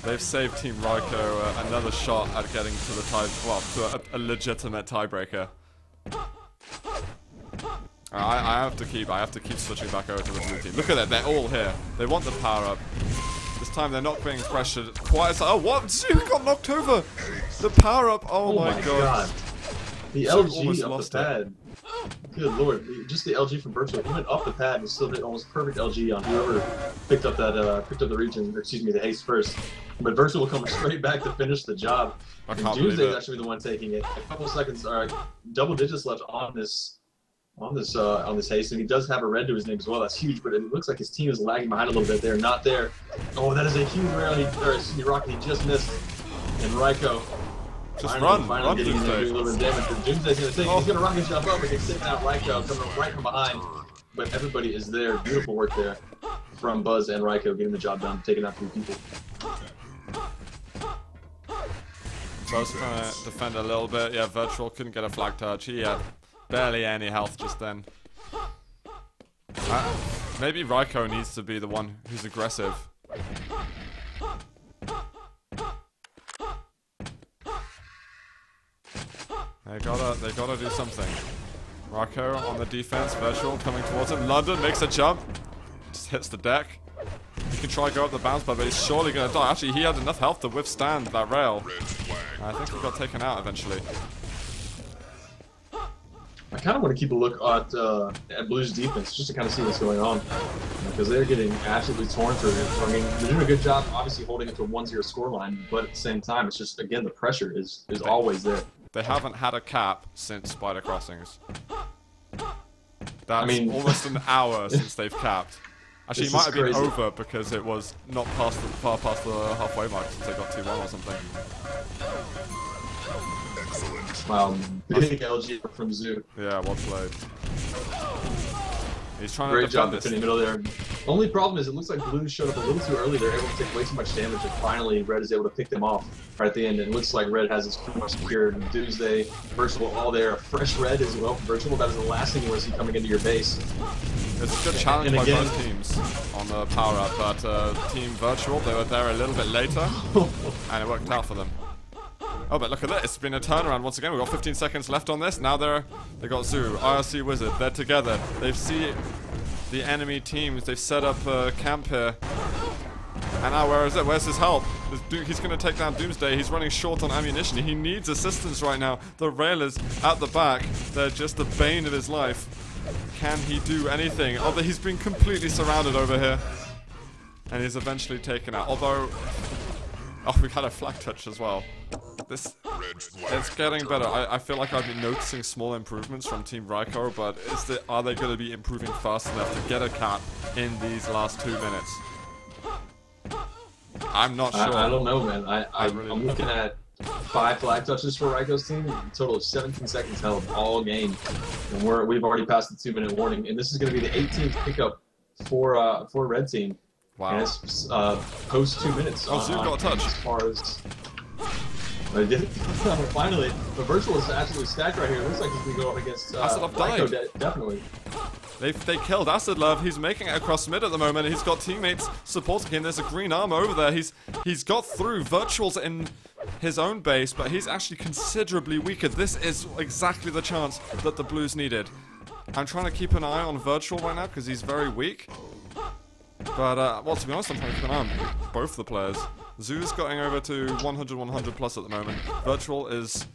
[SPEAKER 1] they've saved Team Reiko another shot at getting to the a legitimate tiebreaker. I have to keep switching back over to the blue team. Look at that, they're all here. They want the power up. This time they're not being pressured quite as... Oh, what? Zoo got knocked over! The power up, oh my god.
[SPEAKER 2] The LG off the pad. Good lord, just the LG from Virtual. He went off the pad and still did almost perfect LG on whoever picked up the region, or excuse me, the haste first. But Virtual will come straight back to finish the job. Doomsday's actually the one taking it. A couple seconds, double digits left on this haste, and he does have a red to his name as well. That's huge, but it looks like his team is lagging behind a little bit. They're not there. Oh, that is a huge rail. Rocket, he just missed. And Reiko.
[SPEAKER 1] Just
[SPEAKER 2] run
[SPEAKER 1] Doomsday.
[SPEAKER 2] Doing a little bit of damage. Doomsday's going to take it. He's going to rocket jump up, but he's taking out Reiko, coming right from behind. But everybody is there. Beautiful work there from Buzz and Reiko, getting the job done, taking out 3 people.
[SPEAKER 1] Buzz trying to defend a little bit. Yeah, Virtual couldn't get a flag touch. He had barely any health just then. Maybe Reiko needs to be the one who's aggressive. They gotta do something. Reiko on the defense, Virtual coming towards him. London makes a jump, just hits the deck. He can try to go up the bounce pad, but he's surely gonna die. Actually, he had enough health to withstand that rail. I think he got taken out eventually.
[SPEAKER 2] I kind of want to keep a look at Blue's defense just to kind of see what's going on, because they're getting absolutely torn through it. I mean, they're doing a good job, obviously holding it to a 1-0 scoreline, but at the same time, it's just, again, the pressure is always there.
[SPEAKER 1] They haven't had a cap since Spider Crossings. That's almost an hour since they've capped. Actually, it might have been over because it was not far past the halfway mark since they got 2-1 or something.
[SPEAKER 2] Wow, big LG from Zoo.
[SPEAKER 1] Yeah, well played. He's trying
[SPEAKER 2] Great
[SPEAKER 1] to
[SPEAKER 2] job
[SPEAKER 1] defend
[SPEAKER 2] defending middle there. Only problem is it looks like Blue showed up a little too early. They're able to take way too much damage, and finally Red is able to pick them off right at the end. And it looks like Red has his pretty much secured. Doomsday, Virtual, all there. Fresh Red as well from Virtual. That is the last thing you want to see coming into your base.
[SPEAKER 1] It's a good challenge by both teams on the power-up, but Team Virtual, they were there a little bit later, and it worked out for them. Oh, but look at this. It's been a turnaround once again. We've got 15 seconds left on this. Now they got Zoo, IRC Wizard. They're together. They've seen the enemy teams. They've set up a camp here. And now where is it? Where's his help? He's going to take down Doomsday. He's running short on ammunition. He needs assistance right now. The railers at the back. They're just the bane of his life. Can he do anything? Although he's been completely surrounded over here. And he's eventually taken out. Although... Oh, we had a flag touch as well. It's getting better. I feel like I've been noticing small improvements from Team Reiko, but are they going to be improving fast enough to get a cap in these last 2 minutes? I'm not sure.
[SPEAKER 2] I don't know, man. I'm looking at 5 flag touches for Reiko's team, a total of 17 seconds held all game, and we've already passed the 2-minute warning, and this is going to be the 18th pickup for Red team.
[SPEAKER 1] Wow.
[SPEAKER 2] And it's post 2 minutes.
[SPEAKER 1] Oh, Zoo got a touch.
[SPEAKER 2] As far as finally, the Virtual is absolutely stacked right here. It looks like he's going to go up against Reiko, definitely.
[SPEAKER 1] They killed Acid Love. He's making it across mid at the moment. He's got teammates supporting him. There's a green arm over there. He's got through. Virtual's in his own base, but he's actually considerably weaker. This is exactly the chance that the Blues needed. I'm trying to keep an eye on Virtual right now because he's very weak. But, well, to be honest, I'm trying to keep an eye on both the players. Zoo's going over to 100 plus at the moment. Virtual is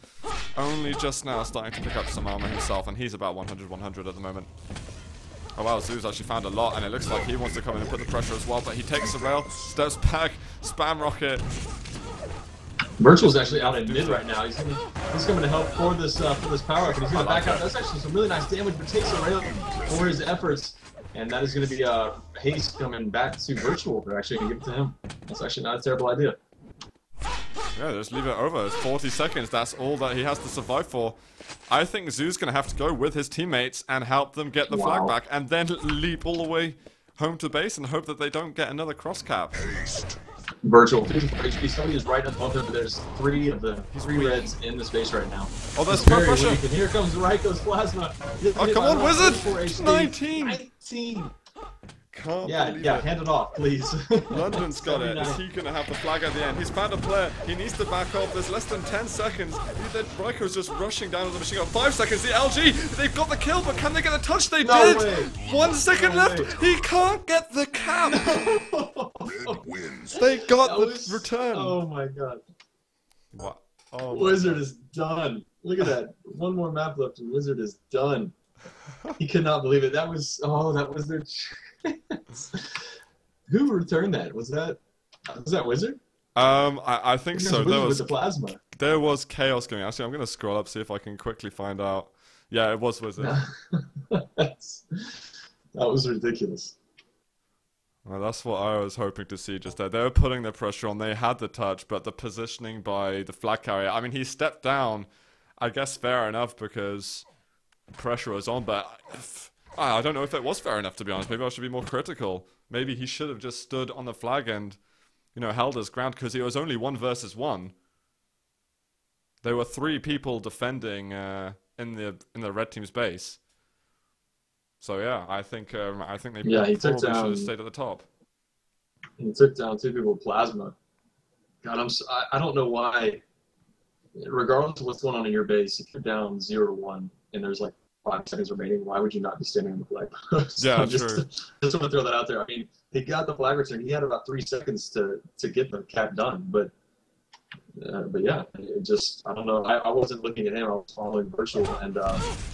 [SPEAKER 1] only just now starting to pick up some armor himself, and he's about 100 at the moment. Oh wow, Zoo's actually found a lot, and it looks like he wants to come in and put the pressure as well, but he takes the rail, steps back, spam rocket.
[SPEAKER 2] Virtual's actually out in mid right now. He's coming to help for this power up, and he's going to back out. That's actually some really nice damage, but takes the rail for his efforts. And that is going to be Haste coming back to Virtual. They're actually going to give it to him. That's actually not a terrible idea.
[SPEAKER 1] Yeah, just leave it over. It's 40 seconds. That's all that he has to survive for. I think Zoo's going to have to go with his teammates and help them get the flag back, and then leap all the way home to base and hope that they don't get another cross cap.
[SPEAKER 2] Virtual. HP. Somebody is right above him, but there's 3 of the 3 Reds in the space right now.
[SPEAKER 1] Oh, there's no pressure.
[SPEAKER 2] And here comes Reiko's plasma.
[SPEAKER 1] Oh, come on, Wizard! 19!
[SPEAKER 2] Yeah, hand it off, please.
[SPEAKER 1] London's got it. Is he going to have the flag at the end? He's found a player. He needs to back off. There's less than 10 seconds. Reiko's just rushing down with the machine gun. 5 seconds. The LG. They've got the kill, but can they get the touch? They did.
[SPEAKER 2] Way.
[SPEAKER 1] 1 second left. He can't get the cap. They got the return.
[SPEAKER 2] Oh my god.
[SPEAKER 1] What? Oh,
[SPEAKER 2] Wizard is done. Look at that. 1 more map left, and Wizard is done. He could not believe it. That was their chance. Who returned that? Was that Wizard?
[SPEAKER 1] I think so.
[SPEAKER 2] There was with the plasma.
[SPEAKER 1] There was chaos going. Actually, I'm going to scroll up, see if I can quickly find out. Yeah, it was Wizard.
[SPEAKER 2] That was ridiculous.
[SPEAKER 1] Well, that's what I was hoping to see just there. They were putting the pressure on. They had the touch, but the positioning by the flag carrier. I mean, he stepped down. I guess fair enough because pressure was on, but I don't know if it was fair enough, to be honest. Maybe I should be more critical. Maybe he should have just stood on the flag and, held his ground, because it was only 1 versus 1. There were 3 people defending in the red team's base. So yeah, I think they probably should have stayed at the top.
[SPEAKER 2] He took down 2 people with plasma. God, I don't know why regardless of what's going on in your base, if you're down 0-1 and there's like 5 seconds remaining, why would you not be standing on the flag post?
[SPEAKER 1] Yeah,
[SPEAKER 2] just,
[SPEAKER 1] true.
[SPEAKER 2] Just want to throw that out there. I mean, he got the flag return. He had about 3 seconds to get the cap done, but yeah, it just, I don't know. I wasn't looking at him. I was following virtual and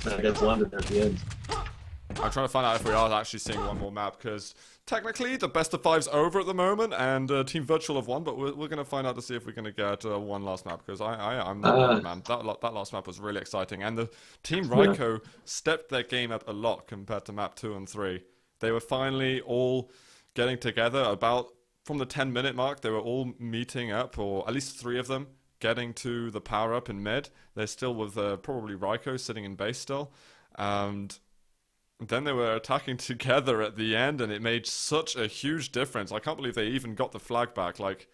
[SPEAKER 2] against London at the end.
[SPEAKER 1] I'm trying to find out if we are actually seeing one more map, because technically the best of 5's over at the moment, and Team Virtual have won, but we're going to find out to see if we're going to get one last map, because I'm not man. That last map was really exciting, and the Team Reiko stepped their game up a lot compared to map 2 and 3. They were finally all getting together about, from the 10-minute mark, they were all meeting up, or at least 3 of them, getting to the power-up in mid. They're still with probably Reiko sitting in base still, and then they were attacking together at the end, and it made such a huge difference. I can't believe they even got the flag back. Like,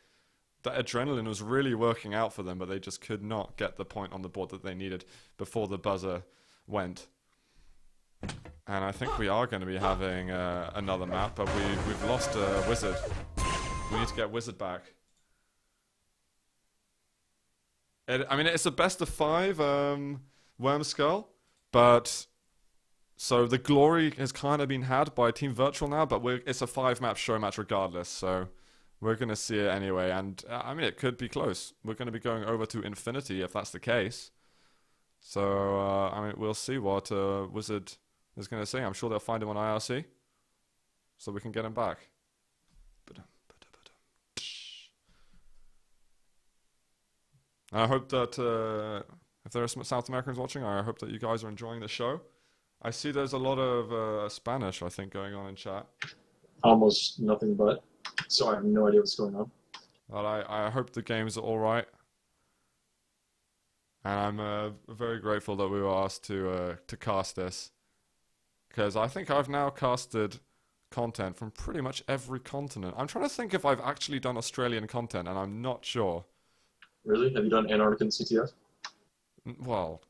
[SPEAKER 1] that adrenaline was really working out for them, but they just could not get the point on the board that they needed before the buzzer went. And I think we are going to be having another map, but we've lost Wizard. We need to get Wizard back. I mean, it's a best of 5 Worm Skull, but so the glory has kind of been had by Team Virtual now, but it's a 5-map show match regardless, so we're going to see it anyway, and I mean, it could be close. We're going to be going over to Infinity if that's the case. So, I mean, we'll see what Wizard is going to say. I'm sure they'll find him on IRC, so we can get him back. I hope that if there are some South Americans watching, I hope that you guys are enjoying the show. I see there's a lot of Spanish, I think, going on in chat.
[SPEAKER 2] Almost nothing but. So I have no idea what's going on.
[SPEAKER 1] Well, I hope the games are all right. And I'm very grateful that we were asked to cast this. Because I think I've now casted content from pretty much every continent. I'm trying to think if I've actually done Australian content, and I'm not sure.
[SPEAKER 2] Really? Have you done Antarctic CTF?
[SPEAKER 1] Well,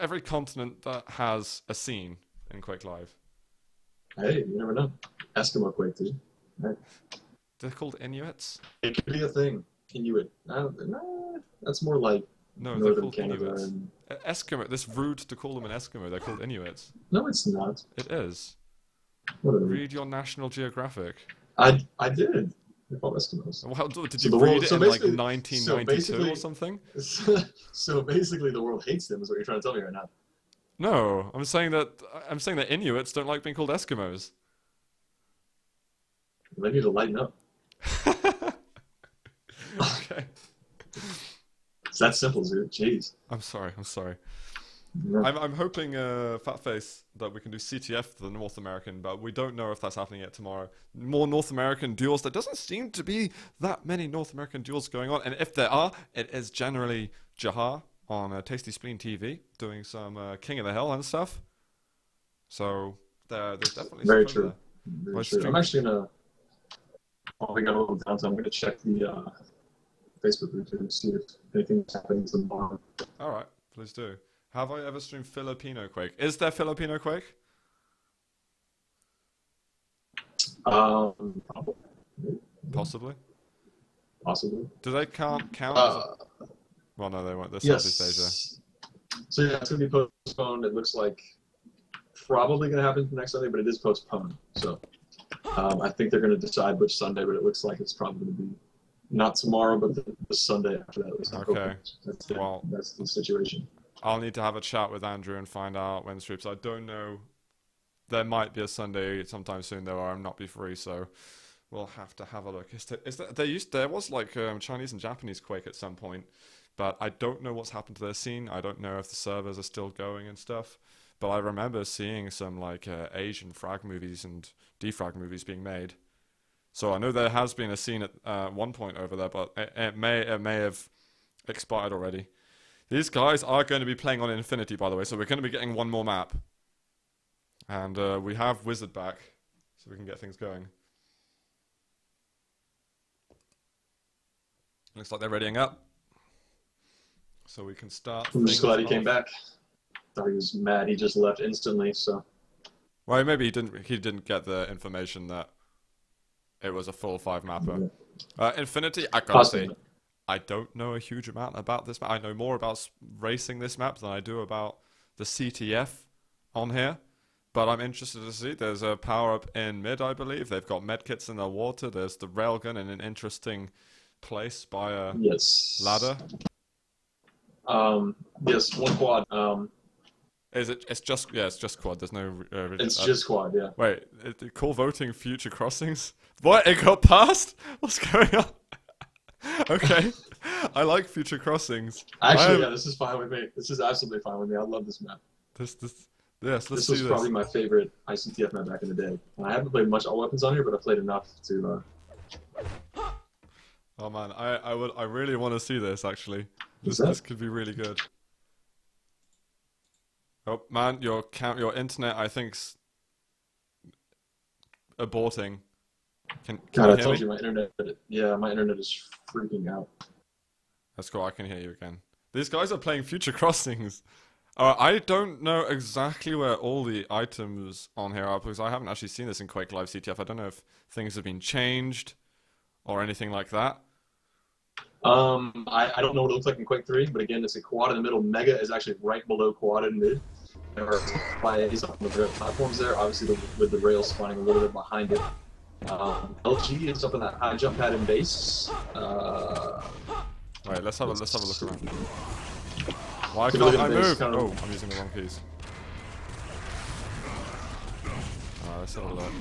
[SPEAKER 1] every continent that has a scene in Quake Live.
[SPEAKER 2] Hey, you never know. Eskimo Quake, dude. Right.
[SPEAKER 1] They're called Inuits?
[SPEAKER 2] It could be a thing. Inuit. No, that's more like Northern Canada.
[SPEAKER 1] Inuits. Eskimo. This rude to call them an Eskimo. They're called Inuits.
[SPEAKER 2] No, it's not.
[SPEAKER 1] It is.
[SPEAKER 2] Whatever.
[SPEAKER 1] Read your National Geographic.
[SPEAKER 2] I did. They're called Eskimos.
[SPEAKER 1] Well, did you read it in like 1992 or something?
[SPEAKER 2] So basically, the world hates them. Is what you're trying to tell me right now?
[SPEAKER 1] No, I'm saying that Inuits don't like being called Eskimos.
[SPEAKER 2] They need to lighten up.
[SPEAKER 1] Okay.
[SPEAKER 2] It's that simple, dude. Jeez.
[SPEAKER 1] I'm sorry.
[SPEAKER 2] Yeah.
[SPEAKER 1] I'm hoping, Fatface, that we can do CTF for the North American, but we don't know if that's happening yet tomorrow. More North American duels. There doesn't seem to be that many North American duels going on, and if there are, it is generally Jahar on Tasty Spleen TV doing some King of the Hill and stuff. So there's definitely
[SPEAKER 2] very
[SPEAKER 1] some
[SPEAKER 2] true.
[SPEAKER 1] there.
[SPEAKER 2] Very true. I'm actually gonna. Oh, we got a little downtime. I'm gonna check the Facebook group to see if anything's happening tomorrow.
[SPEAKER 1] All right, please do. Have I ever streamed Filipino Quake? Is there Filipino Quake?
[SPEAKER 2] Probably.
[SPEAKER 1] Possibly.
[SPEAKER 2] Possibly.
[SPEAKER 1] Do they count? Well, no, they won't. They're Southeast Asia.
[SPEAKER 2] So yeah, it's gonna be postponed. It looks like probably gonna happen next Sunday, but it is postponed. So I think they're gonna decide which Sunday, but it looks like it's probably gonna be not tomorrow, but the Sunday after that. At least
[SPEAKER 1] okay.
[SPEAKER 2] That's the situation.
[SPEAKER 1] I'll need to have a chat with Andrew and find out when streams. I don't know. There might be a Sunday sometime soon, though, or I'm not be free, so we'll have to have a look. There was like Chinese and Japanese Quake at some point, but I don't know what's happened to their scene. I don't know if the servers are still going and stuff. But I remember seeing some like Asian frag movies and defrag movies being made. So I know there has been a scene at one point over there, but it may have expired already. These guys are going to be playing on Infinity, by the way, so we're going to be getting one more map. And we have Wizard back, so we can get things going. Looks like they're readying up. So we can start.
[SPEAKER 2] I'm just glad he came back. Thought he was mad. He just left instantly, so.
[SPEAKER 1] Well, maybe he didn't get the information that it was a full 5 mapper. Infinity, I gotta say, I don't know a huge amount about this map. I know more about racing this map than I do about the CTF on here. But I'm interested to see. There's a power-up in mid, I believe. They've got medkits in their water. There's the railgun in an interesting place by a ladder.
[SPEAKER 2] Yes, one quad.
[SPEAKER 1] Is it? It's just quad. There's no.
[SPEAKER 2] It's just quad. Yeah.
[SPEAKER 1] Wait, call voting future crossings. What? It got passed? What's going on? Okay, I like future crossings.
[SPEAKER 2] Actually, yeah, this is fine with me. This is absolutely fine with me. I love this map.
[SPEAKER 1] Yes, let's
[SPEAKER 2] This
[SPEAKER 1] see
[SPEAKER 2] was probably my favorite ICTF map back in the day. And I haven't played much all weapons on here, but I played enough to.
[SPEAKER 1] Oh man, I really want to see this actually. This could be really good. Oh man, your internet I think's aborting. Can
[SPEAKER 2] God,
[SPEAKER 1] you
[SPEAKER 2] I
[SPEAKER 1] hear
[SPEAKER 2] told
[SPEAKER 1] me?
[SPEAKER 2] you my internet. Yeah, my internet is freaking out.
[SPEAKER 1] That's cool. I can hear you again. These guys are playing Future Crossings. I don't know exactly where all the items on here are because I haven't actually seen this in Quake Live CTF. I don't know if things have been changed or anything like that.
[SPEAKER 2] I don't know what it looks like in Quake 3, but again, it's a quad in the middle. Mega is actually right below quad in mid. There are FIAs on the platforms there, obviously with the rail spawning a little bit behind it. LG is up in that high jump pad in base.
[SPEAKER 1] Right, let's have a look around. Why can't I move? Oh, I'm using the wrong keys. Alright, let's have a look.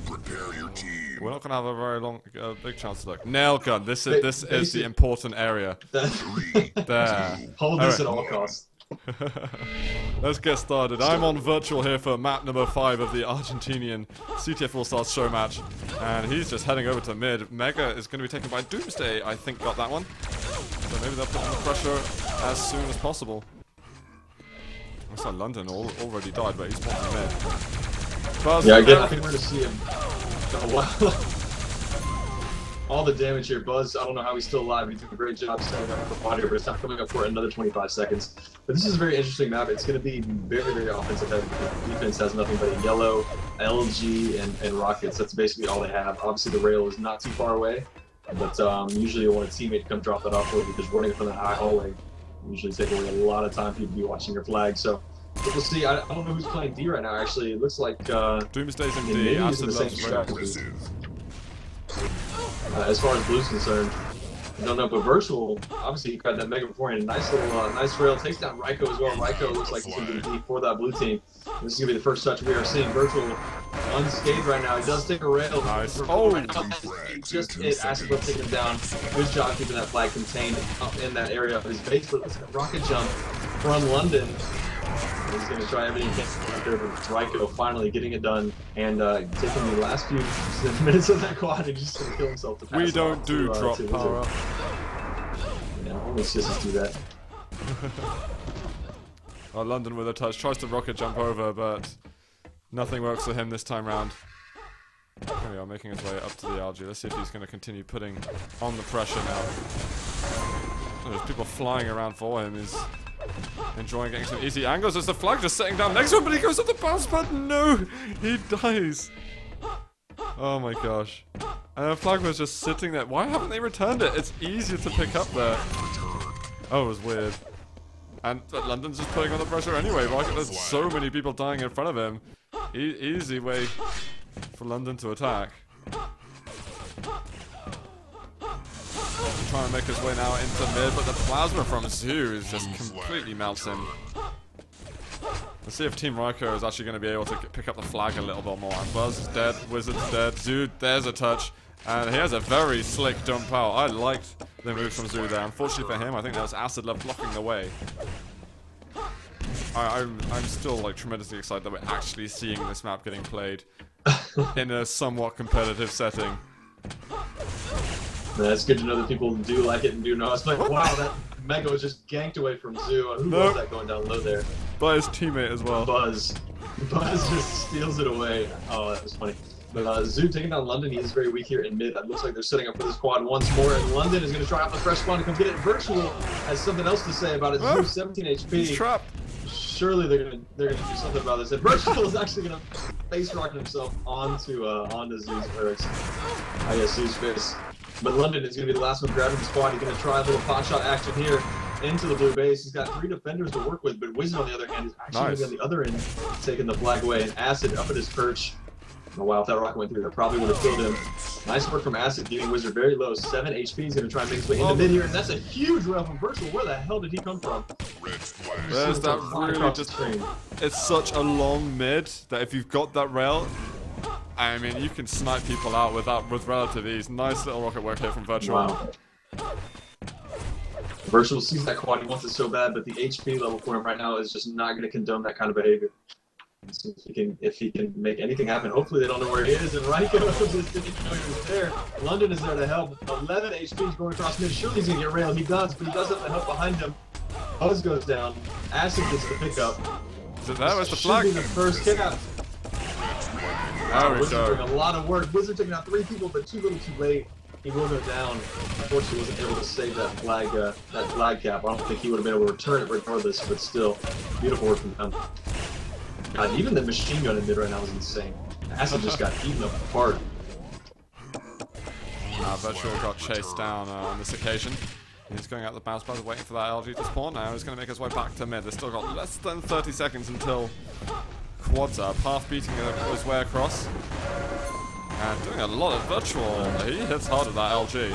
[SPEAKER 3] Prepare your team.
[SPEAKER 1] We're not gonna have a very big chance to look. Nail gun. This is the important area. There.
[SPEAKER 2] Hold this at all costs.
[SPEAKER 1] Let's get started. I'm on virtual here for map number 5 of the Argentinian CTF All-Stars show match. And he's just heading over to mid. Mega is going to be taken by Doomsday, I think got that one. So maybe they'll put on the pressure as soon as possible. Looks like London already died, but he's spawning mid. Buzz,
[SPEAKER 2] yeah, again, I think we're going to see him. Oh, wow. All the damage here. Buzz, I don't know how he's still alive. He's doing a great job setting up for audio, but it's not coming up for another 25 seconds. But this is a very interesting map. It's going to be very, very offensive heavy. The defense has nothing but a yellow, LG, and rockets. That's basically all they have. Obviously, the rail is not too far away, but usually you want a teammate to come drop that off for you because running from that high hallway usually take away a lot of time for you to be watching your flag. So we'll see. I don't know who's playing D right now, actually. It looks like
[SPEAKER 1] Doomsday's in D. Acid loves rail.
[SPEAKER 2] As far as blue's concerned, I don't know, but Virtual, obviously, he got that mega beforehand. Nice little, nice rail. Takes down Reiko as well. Reiko looks like he's going to be deep for that blue team. This is going to be the first touch we are seeing. Virtual unscathed right now. He does take a rail.
[SPEAKER 1] Nice.
[SPEAKER 2] Right now, just hit Acid Love taking him down. Good job keeping that flag contained up in that area of his base. But let's get a rocket jump from London. He's going to try everything he can there, but Reiko finally getting it done and taking the last few minutes of that quad and just going to kill himself to pass.
[SPEAKER 1] We don't do drop power up.
[SPEAKER 2] Yeah, only sisters do that.
[SPEAKER 1] Oh, London with a touch. Tries to rocket jump over, but nothing works for him this time round. There we are, making his way up to the algae. Let's see if he's going to continue putting on the pressure now. Oh, there's people flying around for him. He's enjoying getting some easy angles. There's the flag just sitting down next to him, but he goes up the bounce pad. No! He dies. Oh my gosh. And the flag was just sitting there. Why haven't they returned it? It's easier to pick up there. Oh, it was weird. And London's just putting on the pressure anyway. There's so many people dying in front of him. Easy way for London to attack. Trying to make his way now into mid, but the plasma from Zoo just completely melts him. Let's see if Team Reiko is actually going to be able to pick up the flag a little bit more. And Buzz is dead, Wizard's dead, Zoo, there's a touch. And he has a very slick jump power. I liked the move from Zoo there. Unfortunately for him, I think that was Acid Love blocking the way. I'm still like tremendously excited that we're actually seeing this map getting played in a somewhat competitive setting.
[SPEAKER 2] It's good to know that people do like it and do know. It's like, wow, that Mega was just ganked away from Zoo. Who was that going down low there?
[SPEAKER 1] By his teammate as well.
[SPEAKER 2] Buzz just steals it away. Oh, that was funny. But Zoo taking down London. He is very weak here in mid. It looks like they're setting up for this quad once more. And London is going to try out the fresh spawn to come get it. Virtual has something else to say about it. Zoo, 17 HP.
[SPEAKER 1] He's trapped.
[SPEAKER 2] Surely they're gonna do something about this. And Virtual is actually gonna face rocket himself onto Zoo's, or I guess Zoo's face. But London is going to be the last one grabbing the squad. He's going to try a little pot shot action here into the blue base. He's got 3 defenders to work with, but Wizard on the other hand is actually going to be on the other end, taking the flag away. And Acid up at his perch. Oh wow, if that rocket went through, that probably would have killed him. Nice work from Acid, getting Wizard very low. 7 HP. He's going to try and make his way into mid here, and that's a huge rail from Virtual. Where the hell did he come from?
[SPEAKER 1] There's that really just... It's such a long mid that if you've got that rail, I mean, you can snipe people out with relative ease. Nice little rocket work here from Virtual.
[SPEAKER 2] Wow. Virtual sees that quad, he wants it so bad, but the HP level for him right now is just not going to condone that kind of behavior. So if he can make anything happen, hopefully they don't know where he is, and Reiko just didn't know he was there. London is there to help. 11 HP is going across mid. Surely he's going to get railed. He does, but he does have the help behind him. Buzz goes down. Acid gets the pickup.
[SPEAKER 1] So that was the flag.
[SPEAKER 2] Should be the first kick out. Wizard doing a lot of work. Wizard taking out 3 people, but too little too late. He will go down. Unfortunately, wasn't able to save that flag cap. I don't think he would have been able to return it regardless, but still, beautiful work from him. God, even the machine gun in mid right now is insane. Acid just got eaten apart.
[SPEAKER 1] Virtual got chased down on this occasion. He's going out the bounce pad, waiting for that LG to spawn. Now he's going to make his way back to mid. They've still got less than 30 seconds until quads up. Half beating his way across. And doing a lot of Virtual. He hits hard with that LG.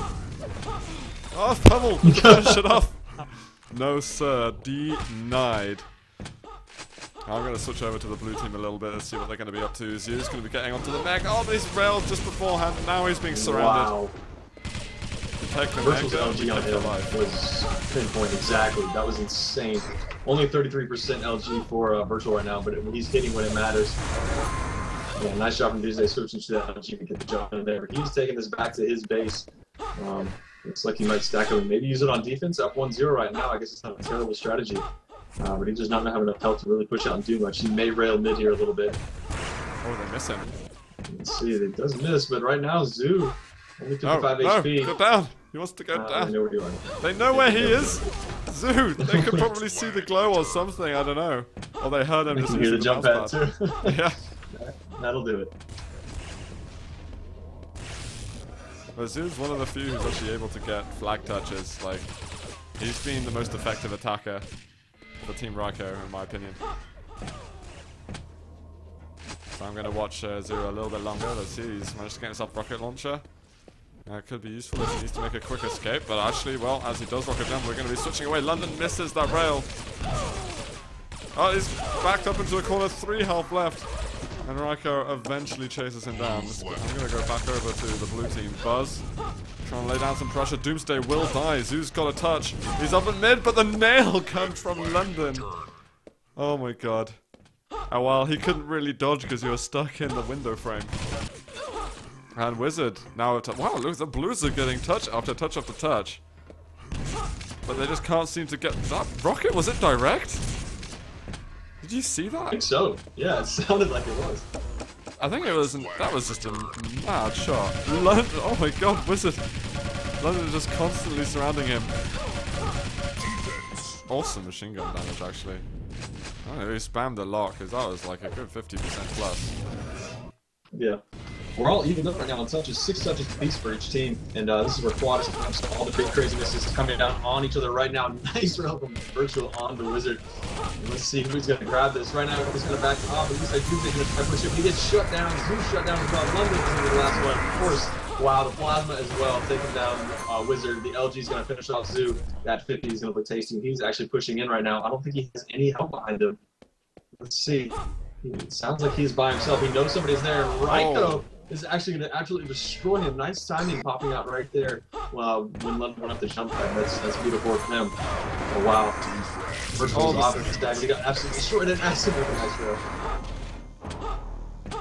[SPEAKER 1] Oh, Pebble! Finish it off! No, sir. Denied. I'm going to switch over to the blue team a little bit and see what they're going to be up to. Zew's going to be getting onto the neck. Oh, but he's railed just beforehand. Now he's being surrounded.
[SPEAKER 2] Wow.
[SPEAKER 1] Virtual's
[SPEAKER 2] LG on him was pinpoint exactly. That was insane. Only 33% LG for Virtual right now, but he's hitting when it matters. Yeah, nice job from Tuesday switching to that LG to get the jump in there. But he's taking this back to his base. Looks like he might stack it and maybe use it on defense. Up 1-0 right now. I guess it's not a terrible strategy. But he does not have enough health to really push out and do much. He may rail mid here a little bit.
[SPEAKER 1] Oh, they miss him.
[SPEAKER 2] Let's see, it does miss, but right now Zew, only 55 HP.
[SPEAKER 1] No, go down. He wants to go down.
[SPEAKER 2] They know where you are.
[SPEAKER 1] They know where he is. Zew, they could probably see the glow or something. I don't know. Or they heard him.
[SPEAKER 2] They can hear the jump pad too.
[SPEAKER 1] Yeah.
[SPEAKER 2] That'll do it.
[SPEAKER 1] But Zew's one of the few who's actually able to get flag touches. Like, he's been the most effective attacker for Team Reiko, in my opinion. So I'm going to watch Zew a little bit longer. Let's see, he's managed to get himself a rocket launcher. It could be useful if he needs to make a quick escape, but actually, well, as he does rocket jump, we're going to be switching away. London misses that rail. Oh, he's backed up into a corner, 3 health left. And Reiko eventually chases him down. I'm going to go back over to the blue team. Buzz, trying to lay down some pressure. Doomsday will die. Zew's got a touch. He's up in mid, but the nail comes from London. Oh my god. Oh well, he couldn't really dodge because he was stuck in the window frame. And Wizard, now, wow, look, the blues are getting touch after touch after touch. But they just can't seem to get that rocket. Was it direct? Did you see that?
[SPEAKER 2] I think so. Yeah, it sounded like it was.
[SPEAKER 1] I think it was. That was just a mad shot. London, oh my god, Wizard! London is just constantly surrounding him. Awesome machine gun damage, actually. I don't know, he spammed a lot because that was like a good 50% plus.
[SPEAKER 2] Yeah. We're all even up right now on touches, 6 touches apiece for each team, and this is where quad is coming, so all the big craziness is coming down on each other right now. Nice rail from Virtual on the Wizard. Let's see who's going to grab this. Right now, he's going to back off, but looks like Doomsday going to try to push him. He gets shut down. Zeus shut down as well. London is going to be the last one. Of course, wow, the Plasma as well, taking down Wizard. The LG is going to finish off Zeus. That 50 is going to look tasty. He's actually pushing in right now. I don't think he has any help behind him. Let's see. It sounds like he's by himself. He knows somebody's there. Reiko is actually going to absolutely destroy him. Nice timing popping out right there when London went up the jump pad. That's beautiful for him. Oh, wow. Virtual's off his stack. He got absolutely destroyed and absolutely nice row.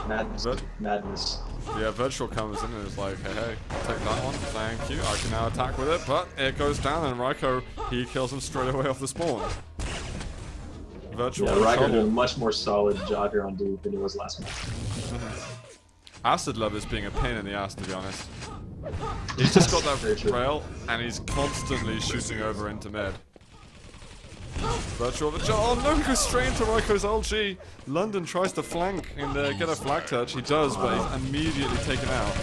[SPEAKER 2] Madness. Madness.
[SPEAKER 1] Yeah, Virtual comes in and is like, hey, I'll take that one. Thank you. I can now attack with it, but it goes down and Reiko, he kills him straight away off the spawn. Virtual.
[SPEAKER 2] Yeah, Reiko did a much more solid job here on Duke than he was last match.
[SPEAKER 1] Acid Love is being a pain in the ass, to be honest. He's just got that rail, and he's constantly shooting over into mid. Virtual, oh no, he goes straight into Reiko's LG. London tries to flank and get a flag touch. He does, but he's immediately taken out.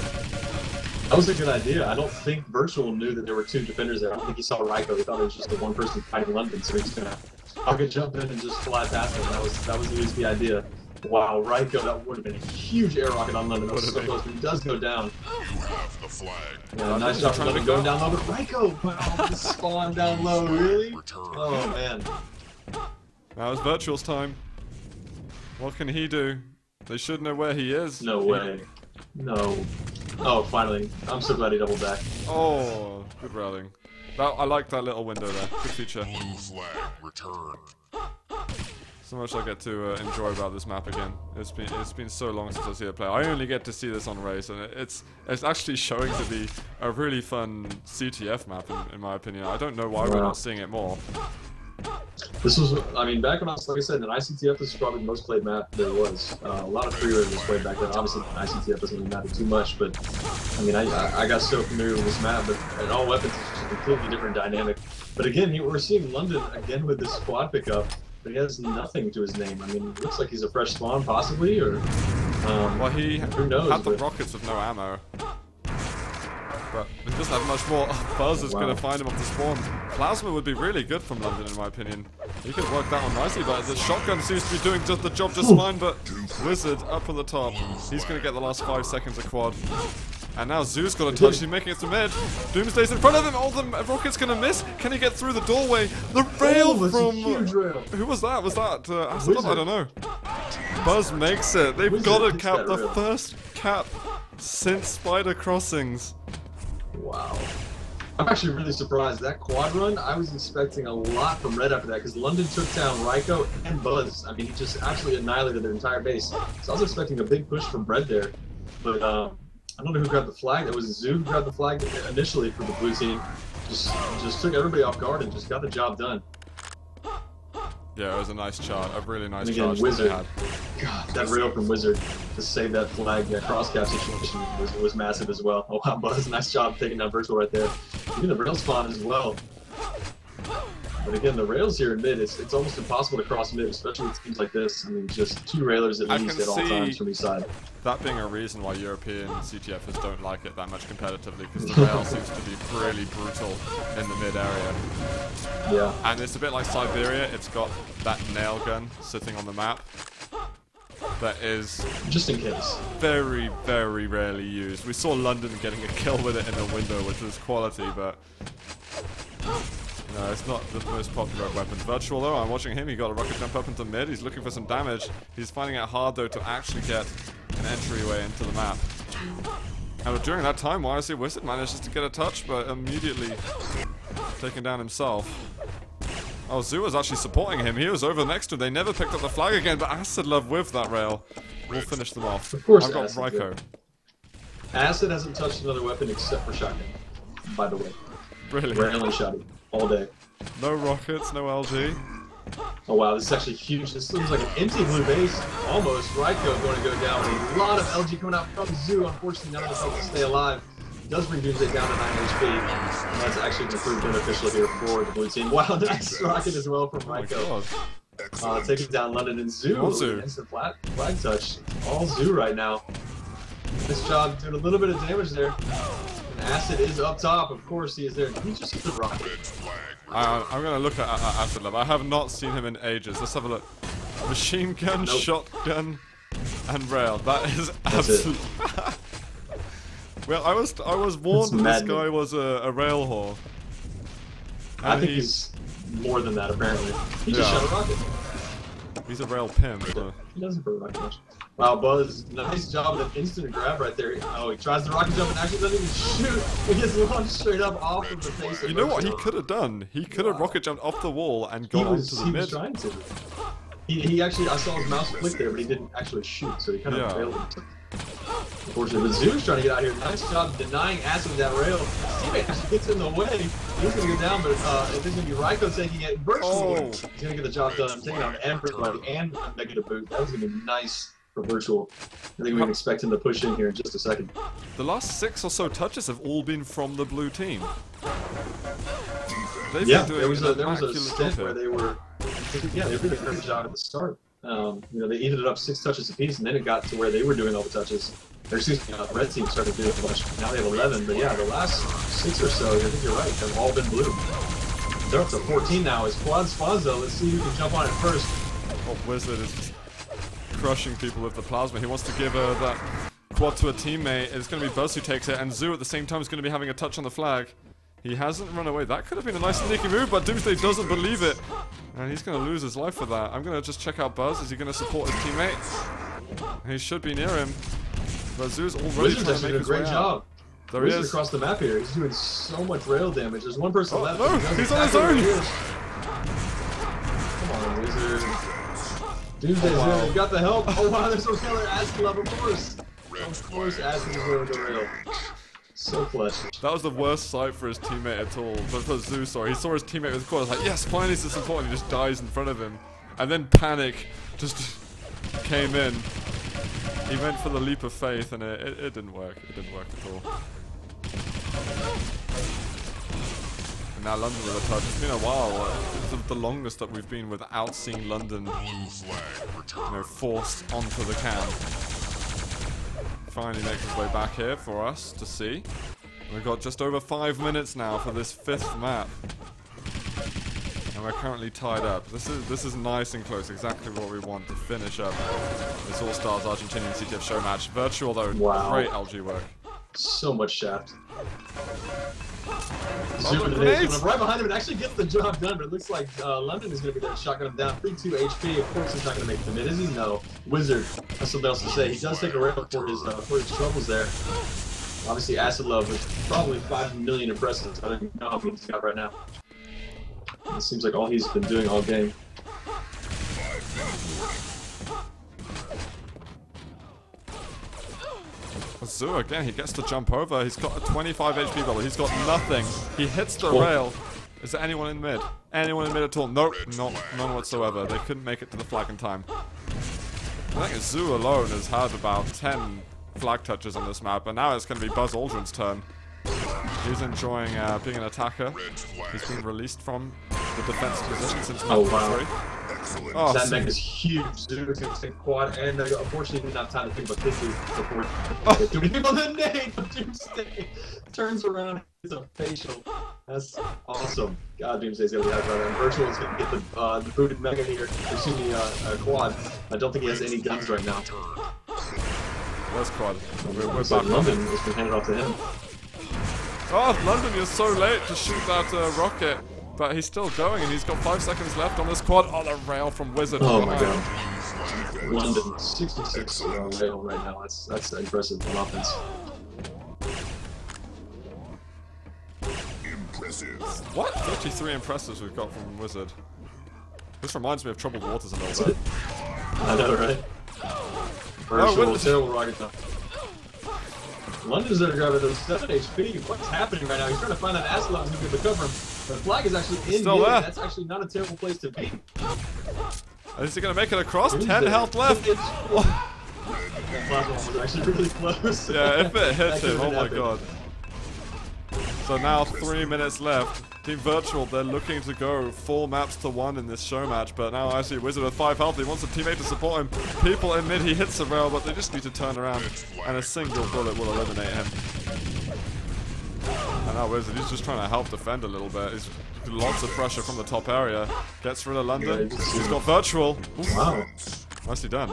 [SPEAKER 2] That was a good idea. I don't think Virtual knew that there were 2 defenders there. I don't think he saw Reiko. He thought it was just the one person fighting London, so he's gonna pocket jump in and just fly past him. That was at least the idea. Wow, Reiko, that would have been a huge air rocket on London. That was so close, but he does go down.
[SPEAKER 3] You have the flag.
[SPEAKER 2] Yeah, nice job for London going down low, but Reiko! Wow, the spawn down low, really? Oh, man.
[SPEAKER 1] Now it's Virtual's time. What can he do? They should know where he is.
[SPEAKER 2] No way. No. Oh, finally. I'm so glad he doubled back.
[SPEAKER 1] Oh, good rallying. I like that little window there. Good feature.
[SPEAKER 3] Blue flag returned.
[SPEAKER 1] So much I get to enjoy about this map again. It's been so long since I see it play. I only get to see this on race, and it's actually showing to be a really fun CTF map in my opinion. I don't know why we're not seeing it more.
[SPEAKER 2] This was, I mean, back when I was, like I said, an ICTF, this is probably the most played map there was. A lot of free was played back then. Obviously, ICTF doesn't really matter too much, but I mean, I got so familiar with this map, but all weapons is just a completely different dynamic. But again, we're seeing London again with this squad pickup, but he has nothing to his name. I mean, it looks like he's a fresh spawn, possibly, or
[SPEAKER 1] well, he
[SPEAKER 2] who knows,
[SPEAKER 1] had the rockets with no ammo. But he doesn't have much more. Buzz is going to find him off the spawn. Plasma would be really good from London, in my opinion. He could work that one nicely, but the shotgun seems to be doing just the job just fine. But Wizard up on the top. He's going to get the last 5 seconds of quad. And now Zoo's got a touch. He's making it to mid. Doomsday's in front of him. All the rockets going to miss. Can he get through the doorway? The rail from...
[SPEAKER 2] huge rail.
[SPEAKER 1] Who was that? Was that Aston? I don't know. Buzz makes it. They've got to cap the first cap since Spider Crossings.
[SPEAKER 2] Wow. I'm actually really surprised. That quad run, I was expecting a lot from Red after that, because London took down Reiko and Buzz. I mean, he just absolutely annihilated their entire base. So I was expecting a big push from Red there. But I don't know who grabbed the flag. It was Zoo who grabbed the flag initially for the blue team. Just took everybody off guard and just got the job done.
[SPEAKER 1] Yeah, it was a nice charge. A really nice
[SPEAKER 2] and again,
[SPEAKER 1] charge.
[SPEAKER 2] Wizard. God, that rail from Wizard to save that flag, that cross-cap situation was massive as well. Oh wow, Buzz, nice job taking down Virtual right there. Even the rail spawn as well. But again, the rails here in mid, it's almost impossible to cross mid, especially with teams like this. I mean, just 2 railers at least at all times from each side.
[SPEAKER 1] That being a reason why European CTFers don't like it that much competitively, because the rail seems to be really brutal in the mid area.
[SPEAKER 2] Yeah.
[SPEAKER 1] And it's a bit like Siberia, it's got that nail gun sitting on the map that is
[SPEAKER 2] just in case
[SPEAKER 1] very, very rarely used. We saw London getting a kill with it in the window, which was quality, but no, it's not the most popular of weapons. Virtual though, I'm watching him, he got a rocket jump up into mid, he's looking for some damage. He's finding it hard though to actually get an entryway into the map. And during that time, YRC Wizard manages to get a touch, but immediately taken down himself. Oh, Zoo was actually supporting him. He was over next to him. They never picked up the flag again, but Acid Love with that rail will finish them off.
[SPEAKER 2] Of course,
[SPEAKER 1] I've got
[SPEAKER 2] Acid,
[SPEAKER 1] Reiko.
[SPEAKER 2] Acid hasn't touched another weapon except for shotgun, by the way.
[SPEAKER 1] Really?
[SPEAKER 2] Rail and shotty all day.
[SPEAKER 1] No rockets, no LG.
[SPEAKER 2] Oh wow, this is actually huge. This looks like an empty blue base. Almost. Reiko going to go down. A lot of LG coming out from Zoo. Unfortunately, none of us able to stay alive. Does bring Doomsday down to 9 HP. And that's actually going to prove beneficial here for the blue team. Wow, nice rocket as well from Reiko. Taking down London and Zoo. Instant flag touch. All Zoo right now. This job doing a little bit of damage there. And Acid is up top. Of course he is there. Did he just hit the rocket?
[SPEAKER 1] I'm going to look at Acid Love. I have not seen him in ages. Let's have a look. Machine gun, shotgun, and rail. That is absolute. Well, I was warned that this guy was a rail whore.
[SPEAKER 2] I think he's more than that, apparently. He just shot a rocket.
[SPEAKER 1] He's a rail pimp. So.
[SPEAKER 2] He doesn't put a rocket much. Wow, Buzz, nice job with an instant grab right there. Oh, he tries the rocket jump and actually doesn't even shoot. He gets launched straight up off of the face.
[SPEAKER 1] You know what he could have done? He could have rocket jumped off the wall and gone onto the mid.
[SPEAKER 2] He was trying to. He actually, I saw his mouse flick there, but he didn't actually shoot, so he kind of failed it. Unfortunately, but Zoo's trying to get out here. Nice job denying Acid that rail. His teammate actually gets in the way. He's going to go down, but it's going to be Reiko taking it. Virtual. He's going to get the job done. Taking out everybody and a negative boot. That was going to be nice for Virtual. I think we can expect him to push in here in just a second.
[SPEAKER 1] The last 6 or so touches have all been from the blue team.
[SPEAKER 2] Yeah, there was a stint where they were. Yeah, they did a great job at the start. You know, they evened it up 6 touches apiece, and then it got to where they were doing all the touches. Or excuse me, the red team started doing a bunch. Now they have 11, but yeah, the last 6 or so, I think you're right, have all been blue. They're up to 14 now. It's quad spawns though. Let's see who can jump on it first.
[SPEAKER 1] Oh, Wizard is just crushing people with the plasma. He wants to give that quad to a teammate. It's going to be Buzz who takes it, and Zoo at the same time is going to be having a touch on the flag. He hasn't run away. That could have been a nice sneaky move, but Doomsday doesn't believe it. And he's going to lose his life for that. I'm going to just check out Buzz. Is he going to support his teammate? He should be near him. But Zoo's already trying to make his way out.
[SPEAKER 2] Great job.
[SPEAKER 1] There he is.
[SPEAKER 2] Across the map here. He's doing so much rail damage. There's one person left.
[SPEAKER 1] No, he's on his own.
[SPEAKER 2] Come on, Wizard. Doomsday's here. He got the help. Oh wow, there's no killer. Asking of course. Of course, Asking is going to rail. So clutch.
[SPEAKER 1] That was the worst sight for his teammate at all. But for Zoo, sorry. He saw his teammate with the quad. Like, yes, finally some support. And he just dies in front of him. And then panic just came in. He went for the leap of faith, and it didn't work. It didn't work at all. And now London with a touch. It's been a while. It's the longest that we've been without seeing London, forced onto the cam. Finally makes his way back here for us to see. We've got just over 5 minutes now for this 5th map. And we're currently tied up. This is nice and close, exactly what we want to finish up this All-Stars Argentinian CTF show match. Virtual though, great LG work.
[SPEAKER 2] So much shaft. Zooming right behind him, it actually gets the job done, but it looks like London is going to be there to shotgun him down. 3-2 HP, of course he's not going to make the mid, is he? No. Wizard, that's something else to say. He does take a rail for his troubles there. Obviously Acid Love with probably 5 million impressions. I don't even know how many he's got right now. It seems like all he's been doing all game.
[SPEAKER 1] Zoo again, he gets to jump over. He's got a 25 HP bubble. He's got nothing. He hits the rail. Is there anyone in mid? Anyone in mid at all? Nope, none whatsoever. They couldn't make it to the flag in time. I think Zoo alone has had about 10 flag touches on this map, and now it's going to be Buzz Aldrin's turn. He's enjoying being an attacker. He's been released from the defensive position since map 3.
[SPEAKER 2] Oh, that mech is huge. Zoo can take quad, and unfortunately didn't have time to think about 50 before doing people the nade of Doomsday. Turns around, it's a facial. That's awesome. God, Doomsday's gonna be out right now. Virtual is gonna get the booted mega here. Excuse me, quad. I don't think he has any guns right now.
[SPEAKER 1] Where's quad? We're
[SPEAKER 2] back. London has been handed off to him.
[SPEAKER 1] Oh, London, you're so late to shoot that rocket. But he's still going, and he's got 5 seconds left on this quad. Oh, the rail from Wizard.
[SPEAKER 2] Oh my god. London, 66 rail right now. That's impressive on offense.
[SPEAKER 3] Impressive.
[SPEAKER 1] What? 53 impressives we've got from Wizard. This reminds me of Troubled Waters a little bit.
[SPEAKER 2] I know, right? Virtual, terrible rocket though. London's there grabbing those 7 HP. What's happening right now? He's trying to find that Aslan who's going to cover him. The flag is actually in mid. That's actually not a terrible place to be.
[SPEAKER 1] Is he going to make it across? 10 health left.
[SPEAKER 2] That plasma one was actually really close.
[SPEAKER 1] Yeah, if it hits him, oh my god. So now 3 minutes left. Team Virtual, they're looking to go 4 maps to 1 in this show match, but now I see Wizard with 5 health. He wants a teammate to support him. People in mid, he hits the rail, but they just need to turn around, and a single bullet will eliminate him. And now Wizard, he's just trying to help defend a little bit. He's lots of pressure from the top area. Gets rid of London. He's got Virtual. Ooh,
[SPEAKER 2] wow.
[SPEAKER 1] Nicely done.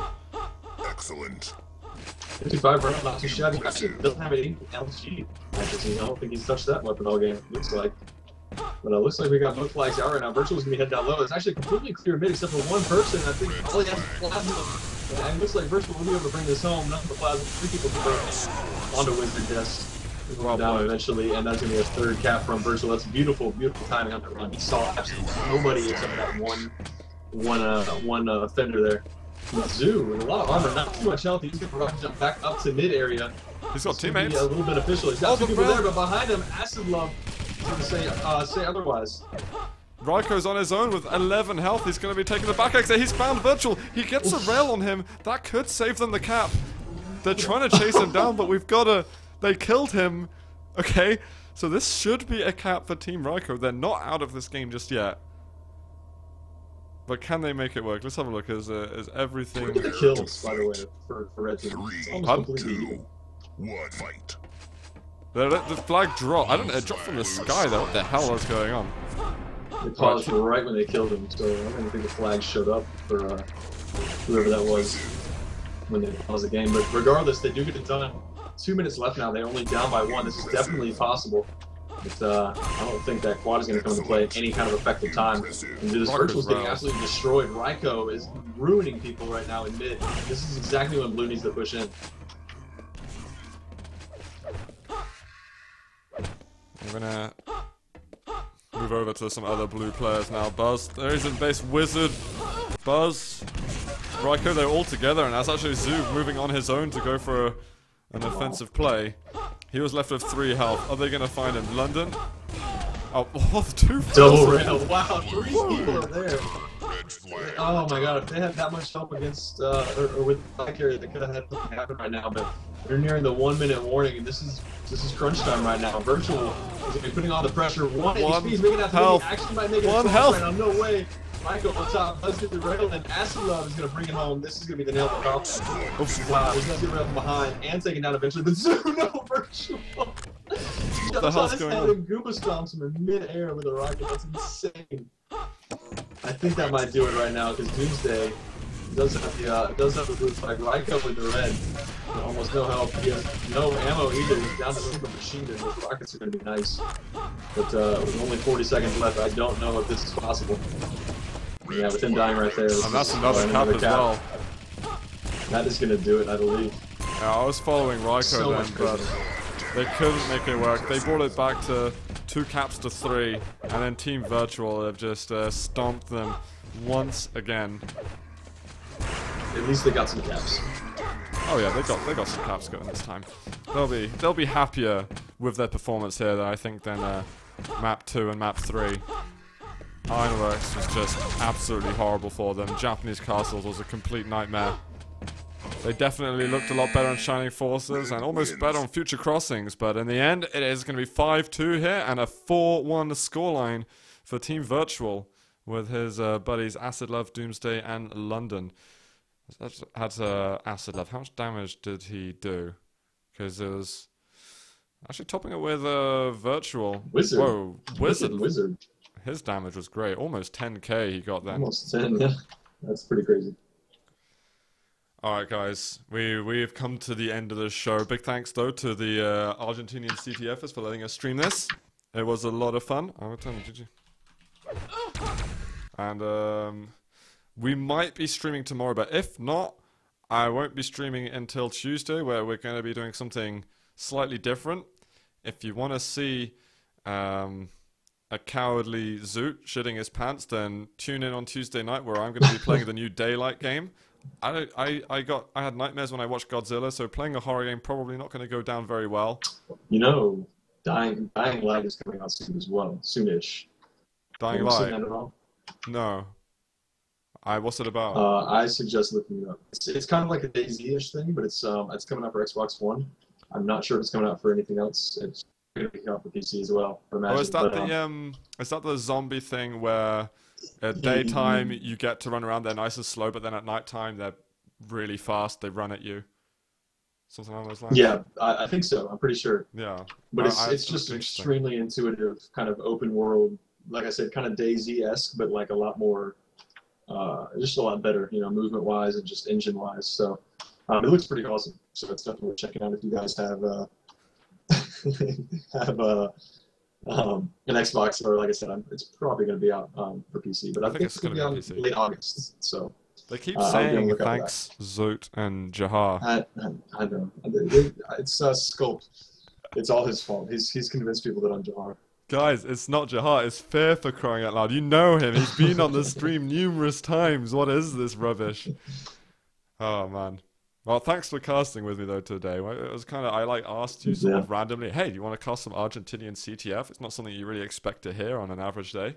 [SPEAKER 3] Excellent.
[SPEAKER 2] 55 round, not too shabby. Actually, doesn't have any LG. I don't think he's touched that weapon all game, looks like. But it looks like we got both flags out right now. Virtual's gonna be heading down low. It's actually completely clear mid except for one person. I think all he has is plasma. And it looks like Virtual will be able to bring this home. None of the plasma. 3 people can bring it onto Wizard Desk. Well down eventually, and that's gonna be a 3rd cap from Virtual. That's beautiful, beautiful timing on that run. He saw absolutely nobody except that one offender there. Zoo with a lot of armor, not too much health. He's gonna jump back up to mid area.
[SPEAKER 1] He's got teammates.
[SPEAKER 2] A little bit official. He's got 2 people there, but behind him, Acid Love is gonna say otherwise.
[SPEAKER 1] Reiko's on his own with 11 health. He's going to be taking the back exit. He's found Virtual. He gets a rail on him. That could save them the cap. They're trying to chase him down, but we've got to... They killed him. Okay, so this should be a cap for Team Reiko. They're not out of this game just yet. But can they make it work? Let's have a look. Is everything...
[SPEAKER 2] Look at the kills, by the way, for Red Team. It's almost completely even.
[SPEAKER 3] 1, fight.
[SPEAKER 1] The flag dropped. I don't know, it dropped from the sky though. What the hell was going on?
[SPEAKER 2] They paused right when they killed him, so I don't think the flag showed up for whoever that was when they paused the game. But regardless, they do get it done. 2 minutes left now. They're only down by 1. This is definitely possible. But I don't think that quad is going to come into play at any kind of effective time. And this virtual's getting absolutely destroyed. Reiko is ruining people right now in mid. This is exactly when Blue needs to push in.
[SPEAKER 1] I'm gonna move over to some other blue players now. Buzz, there is in base Wizard, Buzz, Reiko, they're all together, and that's actually Zoo moving on his own to go for an offensive play. He was left with 3 health. Are they gonna find him? London? Oh, the 2
[SPEAKER 2] double rail. Wow, 3 people are there. Oh my god, if they had that much help against, or with the back area, they could have had something happen right now, but they're nearing the 1 minute warning, and this is crunch time right now. Virtual is going to be putting on the pressure. 1 HP is making that to actually might make it
[SPEAKER 1] 1 health
[SPEAKER 2] right now. No way. Reiko on top. Let's get the rail, and Asilov is going to bring it home. This is going to be the nail in the coffin. Wow, he's going to get rail from behind and taken down eventually. But Zoo, no Virtual.
[SPEAKER 1] What the hell's going on?
[SPEAKER 2] Goomba stomps him in mid-air with a rocket. That's insane. I think that might do it right now because Doomsday does have the blue flag. Reiko with the red. Almost no help. He has no ammo either. He's down to the machine gun. Those rockets are going to be nice. But with only 40 seconds left, I don't know if this is possible. Yeah, with him dying right there.
[SPEAKER 1] And that's another cap as well.
[SPEAKER 2] That is going to do it, I believe.
[SPEAKER 1] Yeah, I was following Reiko then, but they couldn't make it work. They brought it back to 2 caps to 3, and then Team Virtual have just stomped them once again.
[SPEAKER 2] At least they got some caps.
[SPEAKER 1] Oh yeah, they got some caps going this time. They'll be happier with their performance here, I think, than map 2 and map 3. Ironworks was just absolutely horrible for them. Japanese Castles was a complete nightmare. They definitely looked a lot better on Shining Forces and almost better on Future Crossings, but in the end, it is going to be 5-2 here and a 4-1 scoreline for Team Virtual with his buddies Acid Love, Doomsday, and London. That's Acid Love. How much damage did he do? Because it was actually topping it with Virtual.
[SPEAKER 2] Wizard.
[SPEAKER 1] Whoa,
[SPEAKER 2] Wizard.
[SPEAKER 1] His damage was great. Almost 10k he got then.
[SPEAKER 2] Almost 10, yeah. That's pretty crazy.
[SPEAKER 1] Alright guys, we've come to the end of the show. Big thanks though to the Argentinian CTFers for letting us stream this. It was a lot of fun. I will tell you, did you? And we might be streaming tomorrow, but if not, I won't be streaming until Tuesday, where we're going to be doing something slightly different. If you want to see a cowardly Zoot shitting his pants, then tune in on Tuesday night, where I'm going to be playing the new Daylight game. I had nightmares when I watched Godzilla, so playing a horror game probably not going to go down very well.
[SPEAKER 2] You know, Dying Light is coming out soon as well, soonish.
[SPEAKER 1] Dying Light? No. What's it about?
[SPEAKER 2] I suggest looking it up. It's kind of like a DayZ-ish thing, but it's coming out for Xbox One. I'm not sure if it's coming out for anything else. It's going to be coming out for PC as well.
[SPEAKER 1] Oh, is that the zombie thing where at daytime you get to run around, they're nice and slow, but then at nighttime they're really fast, they run at you? Something along those lines?
[SPEAKER 2] Yeah, I think so. I'm pretty sure.
[SPEAKER 1] Yeah.
[SPEAKER 2] But it's just extremely intuitive, kind of open world, like I said, kind of DayZ-esque, but like a lot more, just a lot better, you know, movement-wise and just engine-wise. So it looks pretty awesome. So it's definitely worth checking out if you guys have an Xbox, or like I said, it's probably going to be out for PC. But I think it's going to be on PC. Late August. So
[SPEAKER 1] they keep saying thanks, Zoot and Jahar.
[SPEAKER 2] I know. It's Sculpt. It's all his fault. He's convinced people that I'm Jahar.
[SPEAKER 1] Guys, it's not Jahar, it's Fair, for crying out loud. You know him, he's been on the stream numerous times. What is this rubbish? Oh, man. Well, thanks for casting with me, though, today. It was kind of, I asked you sort of randomly, hey, do you want to cast some Argentinian CTF? It's not something you really expect to hear on an average day.